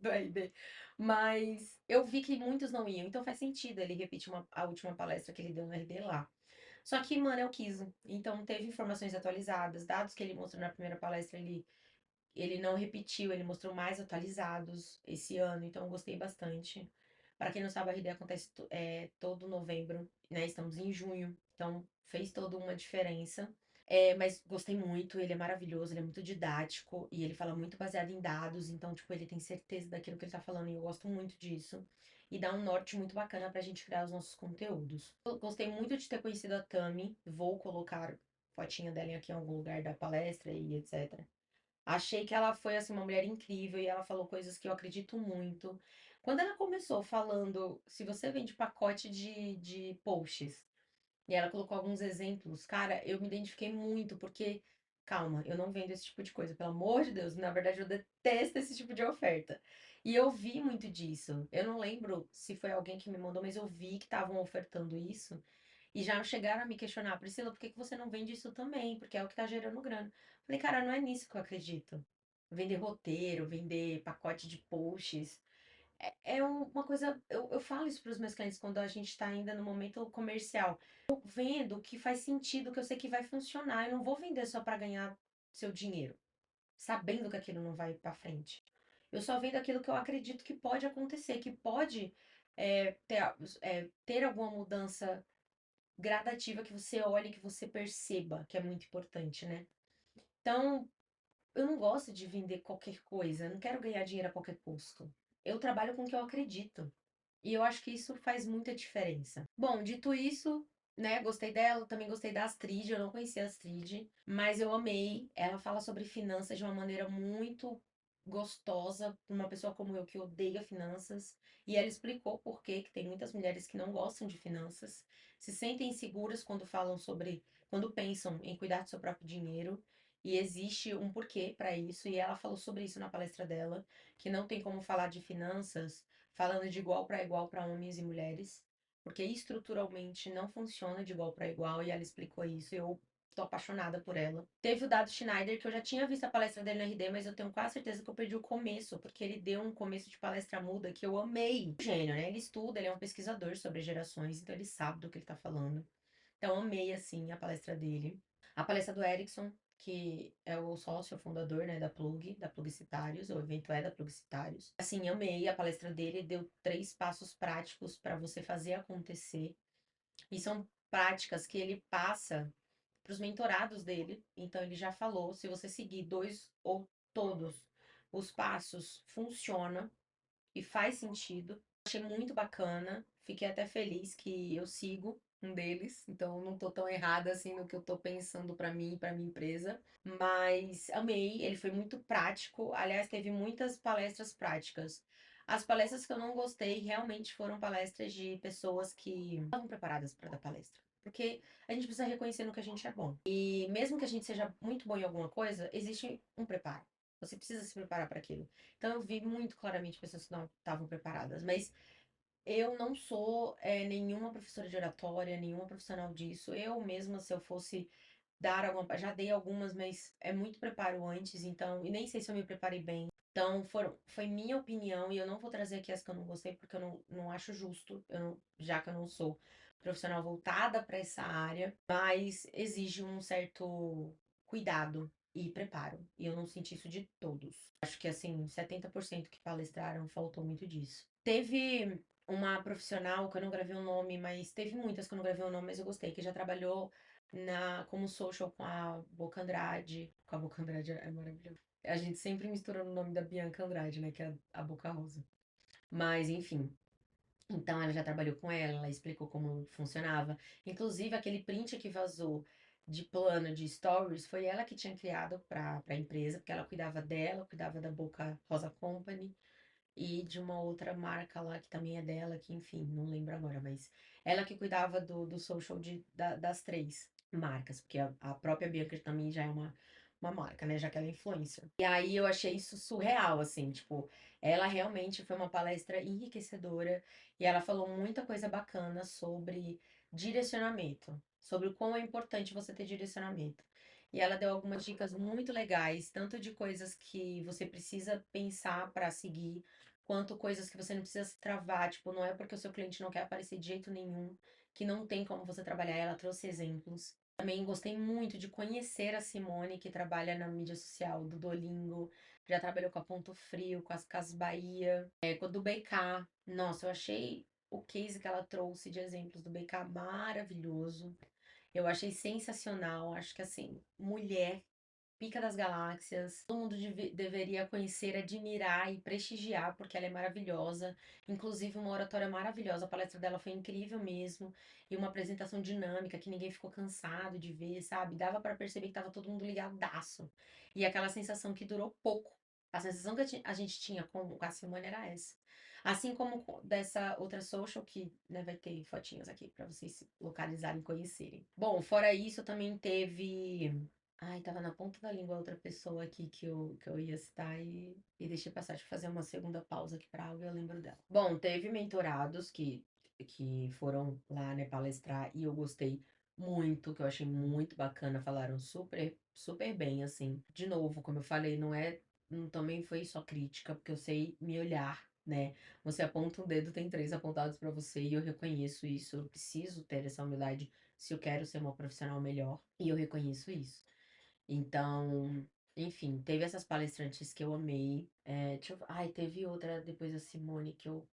do RD. Mas eu vi que muitos não iam, então faz sentido ele repetir a última palestra que ele deu no RD lá. Só que, mano, eu quis. Então teve informações atualizadas, dados que ele mostrou na primeira palestra, ele não repetiu, ele mostrou mais atualizados esse ano, então eu gostei bastante. Para quem não sabe, a RD acontece todo novembro, né? Estamos em junho, então fez toda uma diferença. Mas gostei muito, ele é maravilhoso, ele é muito didático e ele fala muito baseado em dados, então, tipo, ele tem certeza daquilo que ele tá falando e eu gosto muito disso. E dá um norte muito bacana pra gente criar os nossos conteúdos. Eu gostei muito de ter conhecido a Tami, vou colocar fotinha dela aqui em algum lugar da palestra e etc. Achei que ela foi assim uma mulher incrível e ela falou coisas que eu acredito muito. Quando ela começou falando, se você vende pacote de posts, e ela colocou alguns exemplos, cara, eu me identifiquei muito, porque, calma, eu não vendo esse tipo de coisa, pelo amor de Deus, na verdade eu detesto esse tipo de oferta. E eu vi muito disso. Eu não lembro se foi alguém que me mandou, mas eu vi que estavam ofertando isso. E já chegaram a me questionar, Priscila, por que que você não vende isso também? Porque é o que tá gerando grana. Falei, cara, não é nisso que eu acredito. Vender roteiro, vender pacote de posts. Uma coisa. Eu falo isso para os meus clientes quando a gente está ainda no momento comercial. Eu vendo o que faz sentido, que eu sei que vai funcionar. Eu não vou vender só para ganhar seu dinheiro, sabendo que aquilo não vai para frente. Eu só vendo aquilo que eu acredito que pode acontecer, que pode ter alguma mudança gradativa que você olhe, que você perceba, que é muito importante, né? Então, eu não gosto de vender qualquer coisa, eu não quero ganhar dinheiro a qualquer custo. Eu trabalho com o que eu acredito. E eu acho que isso faz muita diferença. Bom, dito isso, né, gostei dela, também gostei da Astrid, eu não conhecia a Astrid, mas eu amei. Ela fala sobre finanças de uma maneira muito gostosa para uma pessoa como eu que odeia finanças, e ela explicou por que que tem muitas mulheres que não gostam de finanças, se sentem inseguras quando falam sobre, quando pensam em cuidar do seu próprio dinheiro, e existe um porquê para isso, e ela falou sobre isso na palestra dela, que não tem como falar de finanças falando de igual para igual para homens e mulheres, porque estruturalmente não funciona de igual para igual e ela explicou isso e eu tô apaixonada por ela. Teve o Dado Schneider, que eu já tinha visto a palestra dele na RD, mas eu tenho quase certeza que eu perdi o começo, porque ele deu um começo de palestra muda que eu amei. Gênio, né? Ele estuda, ele é um pesquisador sobre gerações, então ele sabe do que ele tá falando. Então amei, assim, a palestra dele. A palestra do Erickson, que é o sócio fundador, né, da Plugicitários, o evento é da Plugicitários. Assim, amei a palestra dele, deu 3 passos práticos para você fazer acontecer. E são práticas que ele passa para os mentorados dele. Então ele já falou, se você seguir 2 ou todos os passos, funciona e faz sentido. Achei muito bacana, fiquei até feliz que eu sigo um deles, então não tô tão errada assim no que eu tô pensando pra mim e pra minha empresa, mas amei, ele foi muito prático, aliás, teve muitas palestras práticas. As palestras que eu não gostei realmente foram palestras de pessoas que não estavam preparadas para dar palestra. Porque a gente precisa reconhecer no que a gente é bom. E mesmo que a gente seja muito bom em alguma coisa, existe um preparo. Você precisa se preparar para aquilo. Então eu vi muito claramente pessoas que não estavam preparadas, mas eu não sou nenhuma professora de oratória, nenhuma profissional disso. Eu mesma, se eu fosse dar alguma, já dei algumas, mas é muito preparo antes, então, e nem sei se eu me preparei bem. Então, foi minha opinião, e eu não vou trazer aqui as que eu não gostei, porque eu não acho justo, já que eu não sou profissional voltada para essa área, mas exige um certo cuidado e preparo. E eu não senti isso de todos. Acho que, assim, 70% que palestraram faltou muito disso. Teve uma profissional que eu não gravei o nome, mas teve muitas que eu não gravei o nome, mas eu gostei, que já trabalhou como social com a Boca Andrade. Com a Boca Andrade é maravilhoso. A gente sempre mistura o nome da Bianca Andrade, né? Que é a Boca Rosa. Mas, enfim. Então, ela já trabalhou com ela explicou como funcionava. Inclusive, aquele print que vazou de plano de stories foi ela que tinha criado para a empresa, porque ela cuidava dela, cuidava da Boca Rosa Company e de uma outra marca lá que também é dela, que enfim, não lembro agora, mas ela que cuidava do social das 3 marcas, porque a própria Bianca também já é uma marca, né? Já que ela é influencer. E aí eu achei isso surreal, assim, tipo, ela realmente foi uma palestra enriquecedora e ela falou muita coisa bacana sobre direcionamento, sobre o quão é importante você ter direcionamento. E ela deu algumas dicas muito legais, tanto de coisas que você precisa pensar para seguir, quanto coisas que você não precisa se travar. Tipo, não é porque o seu cliente não quer aparecer de jeito nenhum, que não tem como você trabalhar. Ela trouxe exemplos. Também gostei muito de conhecer a Simone, que trabalha na mídia social do Duolingo. Já trabalhou com a Ponto Frio, com as Casas Bahia, com a do BK. Nossa, eu achei o case que ela trouxe de exemplos do BK maravilhoso. Eu achei sensacional. Acho que assim, mulher, pica das galáxias. Todo mundo deveria conhecer, admirar e prestigiar, porque ela é maravilhosa. Inclusive, uma oratória maravilhosa. A palestra dela foi incrível mesmo. E uma apresentação dinâmica que ninguém ficou cansado de ver, sabe? Dava pra perceber que tava todo mundo ligadaço. E aquela sensação que durou pouco. A sensação que a gente tinha com a Simone era essa. Assim como dessa outra social que, né, vai ter fotinhas aqui pra vocês se localizarem e conhecerem. Bom, fora isso, também teve. Ai, tava na ponta da língua outra pessoa aqui que eu ia citar e deixei passar. Deixa eu fazer uma segunda pausa aqui pra algo e eu lembro dela. Bom, teve mentorados que foram lá, né, palestrar e eu gostei muito, que eu achei muito bacana. Falaram super, super bem, assim. De novo, como eu falei, também foi só crítica, porque eu sei me olhar, né? Você aponta um dedo, tem três apontados pra você e eu reconheço isso. Eu preciso ter essa humildade se eu quero ser uma profissional melhor e eu reconheço isso. Então, enfim, teve essas palestrantes que eu amei. Ai, teve outra depois da Simone que eu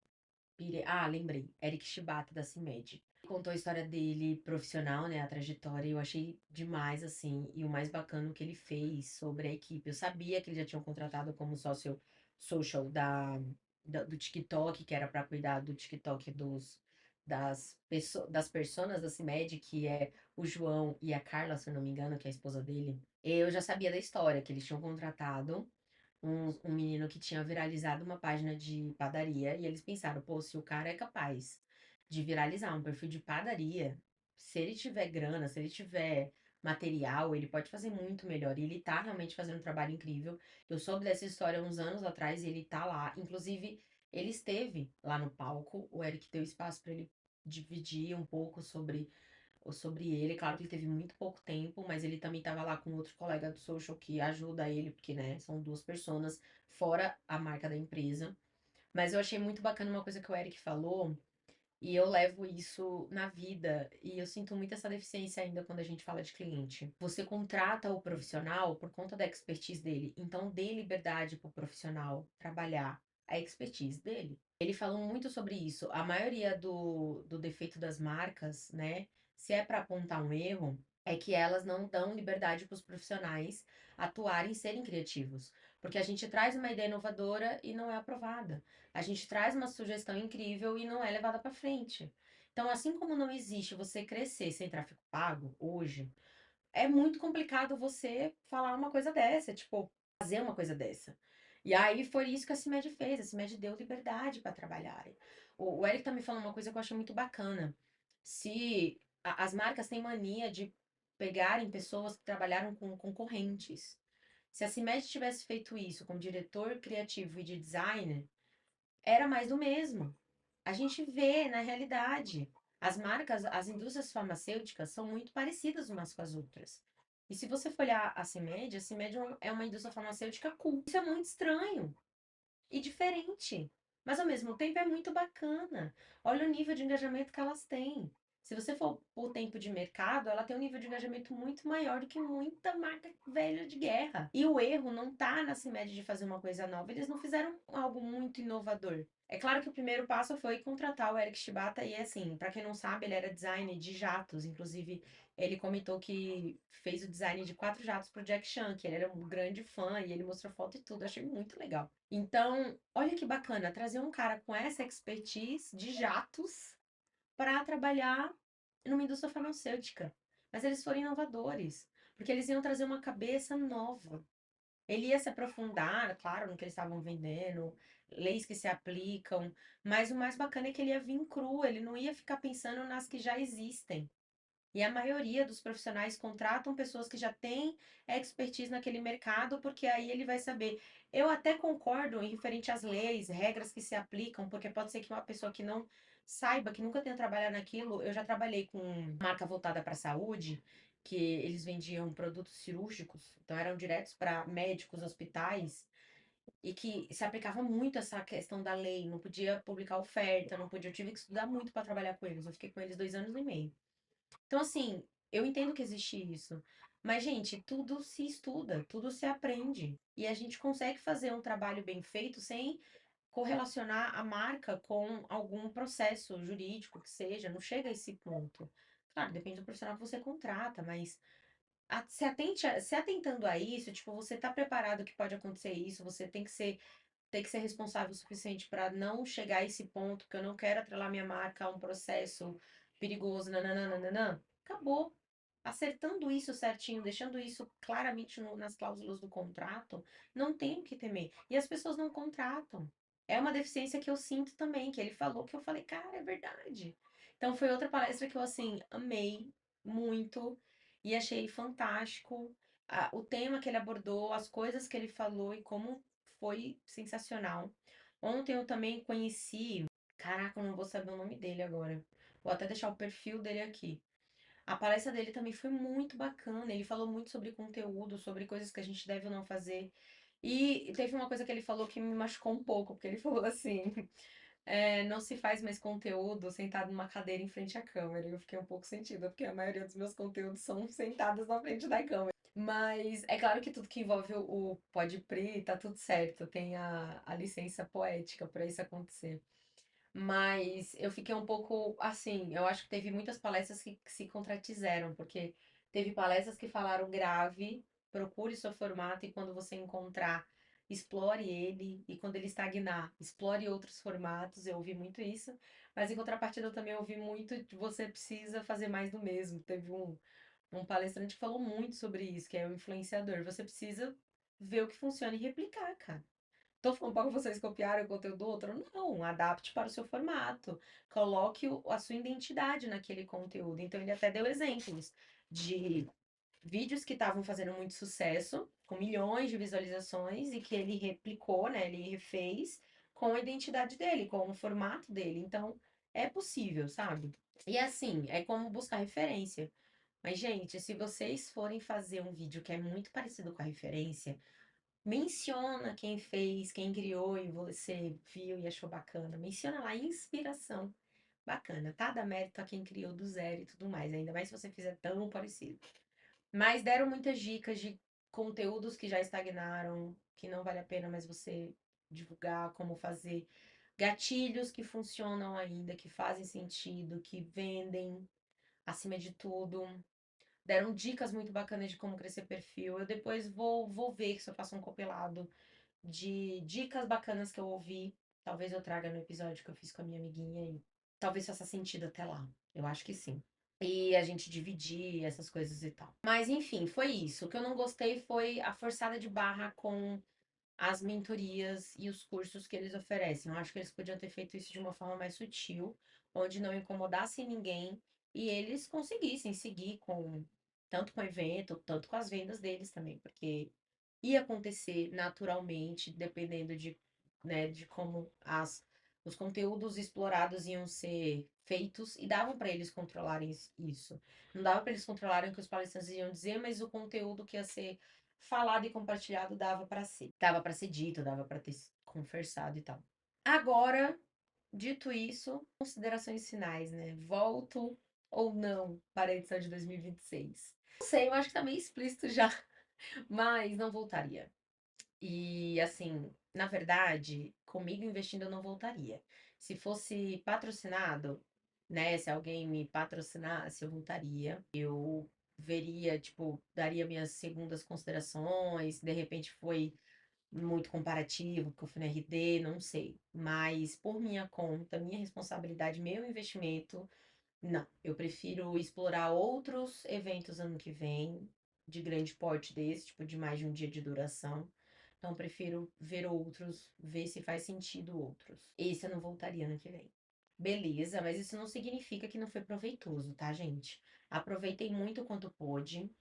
pirei. Ah, lembrei. Eric Shibata, da CIMED. Contou a história dele profissional, né? A trajetória. E eu achei demais, assim. E o mais bacana o que ele fez sobre a equipe. Eu sabia que eles já tinham contratado como sócio social do TikTok, que era para cuidar do TikTok das personas da CIMED, que é o João e a Carla, se eu não me engano, que é a esposa dele. Eu já sabia da história, que eles tinham contratado um menino que tinha viralizado uma página de padaria e eles pensaram, pô, se o cara é capaz de viralizar um perfil de padaria, se ele tiver grana, se ele tiver material, ele pode fazer muito melhor. E ele tá realmente fazendo um trabalho incrível. Eu soube dessa história uns anos atrás e ele tá lá. Inclusive, ele esteve lá no palco. O Eric deu espaço para ele dividir um pouco sobre ele. Claro que ele teve muito pouco tempo, mas ele também estava lá com outro colega do social que ajuda ele, porque, né, são duas pessoas, fora a marca da empresa. Mas eu achei muito bacana uma coisa que o Eric falou, e eu levo isso na vida, e eu sinto muito essa deficiência ainda quando a gente fala de cliente. Você contrata o profissional por conta da expertise dele, então dê liberdade para o profissional trabalhar a expertise dele. Ele falou muito sobre isso. A maioria do defeito das marcas, né, se é para apontar um erro, é que elas não dão liberdade para os profissionais atuarem e serem criativos. Porque a gente traz uma ideia inovadora e não é aprovada. A gente traz uma sugestão incrível e não é levada para frente. Então, assim como não existe você crescer sem tráfego pago hoje, é muito complicado você falar uma coisa dessa, tipo, fazer uma coisa dessa. E aí foi isso que a CIMED fez. A CIMED deu liberdade para trabalharem. O Eric tá me falando uma coisa que eu acho muito bacana. Se as marcas têm mania de pegarem pessoas que trabalharam com concorrentes. Se a CIMED tivesse feito isso com diretor criativo e de designer, era mais do mesmo. A gente vê na realidade. As marcas, as indústrias farmacêuticas são muito parecidas umas com as outras. E se você for olhar a CIMED é uma indústria farmacêutica cool. Isso é muito estranho e diferente. Mas ao mesmo tempo é muito bacana. Olha o nível de engajamento que elas têm. Se você for por tempo de mercado, ela tem um nível de engajamento muito maior do que muita marca velha de guerra. E o erro não tá na CIMED de fazer uma coisa nova. Eles não fizeram algo muito inovador. É claro que o primeiro passo foi contratar o Eric Shibata e assim, para quem não sabe, ele era designer de jatos, inclusive ele comentou que fez o design de 4 jatos pro Jack Chan, que ele era um grande fã e ele mostrou foto e tudo, achei muito legal. Então, olha que bacana, trazer um cara com essa expertise de jatos para trabalhar numa indústria farmacêutica. Mas eles foram inovadores, porque eles iam trazer uma cabeça nova. Ele ia se aprofundar, claro, no que eles estavam vendendo, leis que se aplicam, mas o mais bacana é que ele ia vir cru, ele não ia ficar pensando nas que já existem. E a maioria dos profissionais contratam pessoas que já têm expertise naquele mercado, porque aí ele vai saber. Eu até concordo em referente às leis, regras que se aplicam, porque pode ser que uma pessoa que não saiba, que nunca tenha trabalhado naquilo. Eu já trabalhei com marca voltada para a saúde, que eles vendiam produtos cirúrgicos, então eram diretos para médicos, hospitais. e que se aplicava muito essa questão da lei, não podia publicar oferta, não podia, eu tive que estudar muito para trabalhar com eles, eu fiquei com eles 2 anos e meio. Então, assim, eu entendo que existe isso. Mas, gente, tudo se estuda, tudo se aprende. E a gente consegue fazer um trabalho bem feito sem correlacionar a marca com algum processo jurídico que seja. Não chega a esse ponto. Claro, depende do profissional que você contrata, mas se atentando a isso, tipo, você tá preparado que pode acontecer isso, você tem que ser responsável o suficiente para não chegar a esse ponto, que eu não quero atrelar minha marca a um processo perigoso, nananana. Acabou. Acertando isso certinho, deixando isso claramente nas cláusulas do contrato, não tem o que temer. E as pessoas não contratam. É uma deficiência que eu sinto também, que ele falou, que eu falei, cara, é verdade. Então foi outra palestra que eu, assim, amei muito e achei fantástico. O tema que ele abordou, as coisas que ele falou e como foi sensacional. Ontem eu também conheci. Caraca, eu não vou saber o nome dele agora. Vou até deixar o perfil dele aqui. A palestra dele também foi muito bacana. Ele falou muito sobre conteúdo, sobre coisas que a gente deve ou não fazer. E teve uma coisa que ele falou que me machucou um pouco, porque ele falou assim: não se faz mais conteúdo sentado numa cadeira em frente à câmera. E eu fiquei um pouco sentida, porque a maioria dos meus conteúdos são sentados na frente da câmera. Mas é claro que tudo que envolve o Podpree tá tudo certo, tem a licença poética para isso acontecer. Mas eu fiquei um pouco assim, eu acho que teve muitas palestras que se contradizeram, porque teve palestras que falaram grave, procure seu formato e quando você encontrar, explore ele, e quando ele estagnar, explore outros formatos. Eu ouvi muito isso, mas em contrapartida eu também ouvi muito de você precisa fazer mais do mesmo. Teve um palestrante que falou muito sobre isso, que é o influenciador. Você precisa ver o que funciona e replicar, cara. Tô falando para vocês copiarem o conteúdo do outro? Não, adapte para o seu formato. Coloque a sua identidade naquele conteúdo. Então, ele até deu exemplos de vídeos que estavam fazendo muito sucesso, com milhões de visualizações, e que ele replicou, né? Ele refez com a identidade dele, com o formato dele. Então, é possível, sabe? E assim, é como buscar referência. Mas, gente, se vocês forem fazer um vídeo que é muito parecido com a referência, menciona quem fez, quem criou e você viu e achou bacana. Menciona lá inspiração. Bacana, tá? Dá mérito a quem criou do zero e tudo mais. Ainda mais se você fizer tão parecido. Mas deram muitas dicas de conteúdos que já estagnaram, que não vale a pena mais você divulgar, como fazer gatilhos que funcionam ainda, que fazem sentido, que vendem acima de tudo. Deram dicas muito bacanas de como crescer perfil. Eu depois vou ver se eu faço um compilado de dicas bacanas que eu ouvi. Talvez eu traga no episódio que eu fiz com a minha amiguinha e talvez faça sentido até lá. Eu acho que sim. E a gente dividir essas coisas e tal. Mas enfim, foi isso. O que eu não gostei foi a forçada de barra com as mentorias e os cursos que eles oferecem. Eu acho que eles podiam ter feito isso de uma forma mais sutil, onde não incomodasse ninguém e eles conseguissem seguir com tanto com o evento, tanto com as vendas deles também, porque ia acontecer naturalmente, dependendo de como os conteúdos explorados iam ser feitos e davam para eles controlarem isso. Não dava para eles controlarem o que os palestrantes iam dizer, mas o conteúdo que ia ser falado e compartilhado dava para ser dito, dava para ter conversado e tal. Agora, dito isso, considerações finais, né? Volto ou não para a edição de 2026? Não sei, eu acho que tá meio explícito já, mas não voltaria. E assim, na verdade, comigo investindo eu não voltaria. Se fosse patrocinado, né? Se alguém me patrocinasse, eu voltaria. Eu veria, tipo, daria minhas segundas considerações, de repente foi muito comparativo, porque eu fui no RD, não sei. Mas por minha conta, minha responsabilidade, meu investimento, não. Eu prefiro explorar outros eventos ano que vem, de grande porte desse, tipo, de mais de um dia de duração. Então, eu prefiro ver outros, ver se faz sentido outros. Esse eu não voltaria ano que vem. Beleza, mas isso não significa que não foi proveitoso, tá, gente? Aproveitei muito o quanto pude.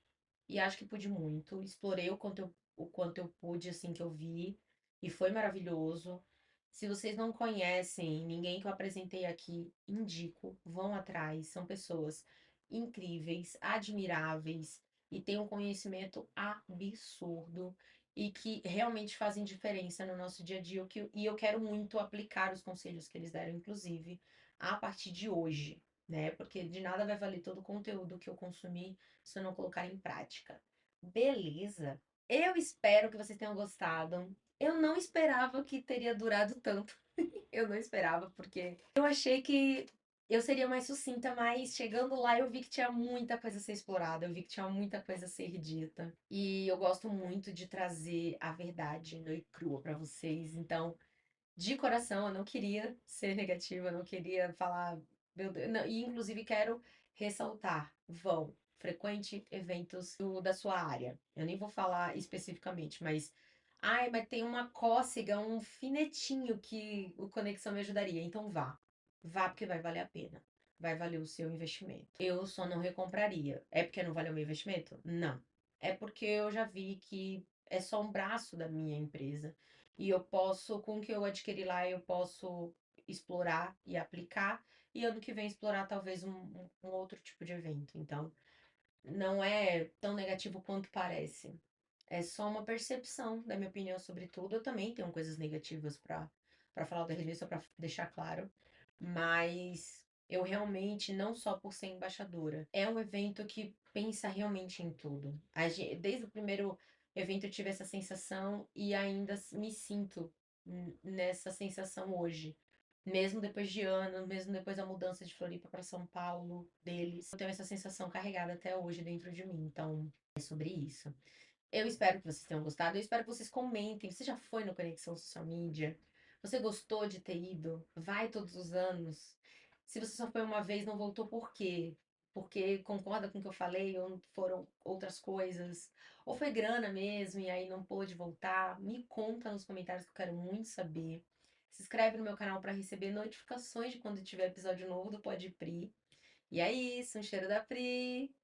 E acho que pude muito. Explorei o quanto eu pude, assim, que eu vi. E foi maravilhoso. Se vocês não conhecem ninguém que eu apresentei aqui, indico, vão atrás. São pessoas incríveis, admiráveis e têm um conhecimento absurdo. e que realmente fazem diferença no nosso dia a dia. E eu quero muito aplicar os conselhos que eles deram, inclusive, a partir de hoje, né? Porque de nada vai valer todo o conteúdo que eu consumi se eu não colocar em prática. Beleza? Eu espero que vocês tenham gostado. Eu não esperava que teria durado tanto. Eu não esperava, porque eu achei que eu seria mais sucinta, mas chegando lá eu vi que tinha muita coisa a ser explorada, eu vi que tinha muita coisa a ser dita. E eu gosto muito de trazer a verdade nua e crua pra vocês. Então, de coração, eu não queria ser negativa, eu não queria falar, meu Deus, não, e inclusive quero ressaltar, frequente eventos da sua área. Eu nem vou falar especificamente, mas ai, mas tem uma cócega, um finetinho que o Conexão me ajudaria. Então vá. Vá porque vai valer a pena. Vai valer o seu investimento. Eu só não recompraria. É porque não valeu o meu investimento? Não. É porque eu já vi que é só um braço da minha empresa. E eu posso, com o que eu adquiri lá, eu posso explorar e aplicar. E ano que vem explorar talvez um outro tipo de evento. Então, não é tão negativo quanto parece. É só uma percepção da minha opinião sobre tudo. Eu também tenho coisas negativas para falar da revista, para deixar claro, mas eu realmente, não só por ser embaixadora, é um evento que pensa realmente em tudo. Desde o primeiro evento eu tive essa sensação e ainda me sinto nessa sensação hoje. Mesmo depois de anos, mesmo depois da mudança de Floripa para São Paulo deles, eu tenho essa sensação carregada até hoje dentro de mim. Então, é sobre isso. Eu espero que vocês tenham gostado. Eu espero que vocês comentem. Você já foi no Conexão Social Media? Você gostou de ter ido? Vai todos os anos? Se você só foi uma vez, não voltou, por quê? Porque concorda com o que eu falei, ou foram outras coisas? Ou foi grana mesmo e aí não pôde voltar? Me conta nos comentários que eu quero muito saber. Se inscreve no meu canal para receber notificações de quando tiver episódio novo do Pode Pri. E é isso, um cheiro da Pri.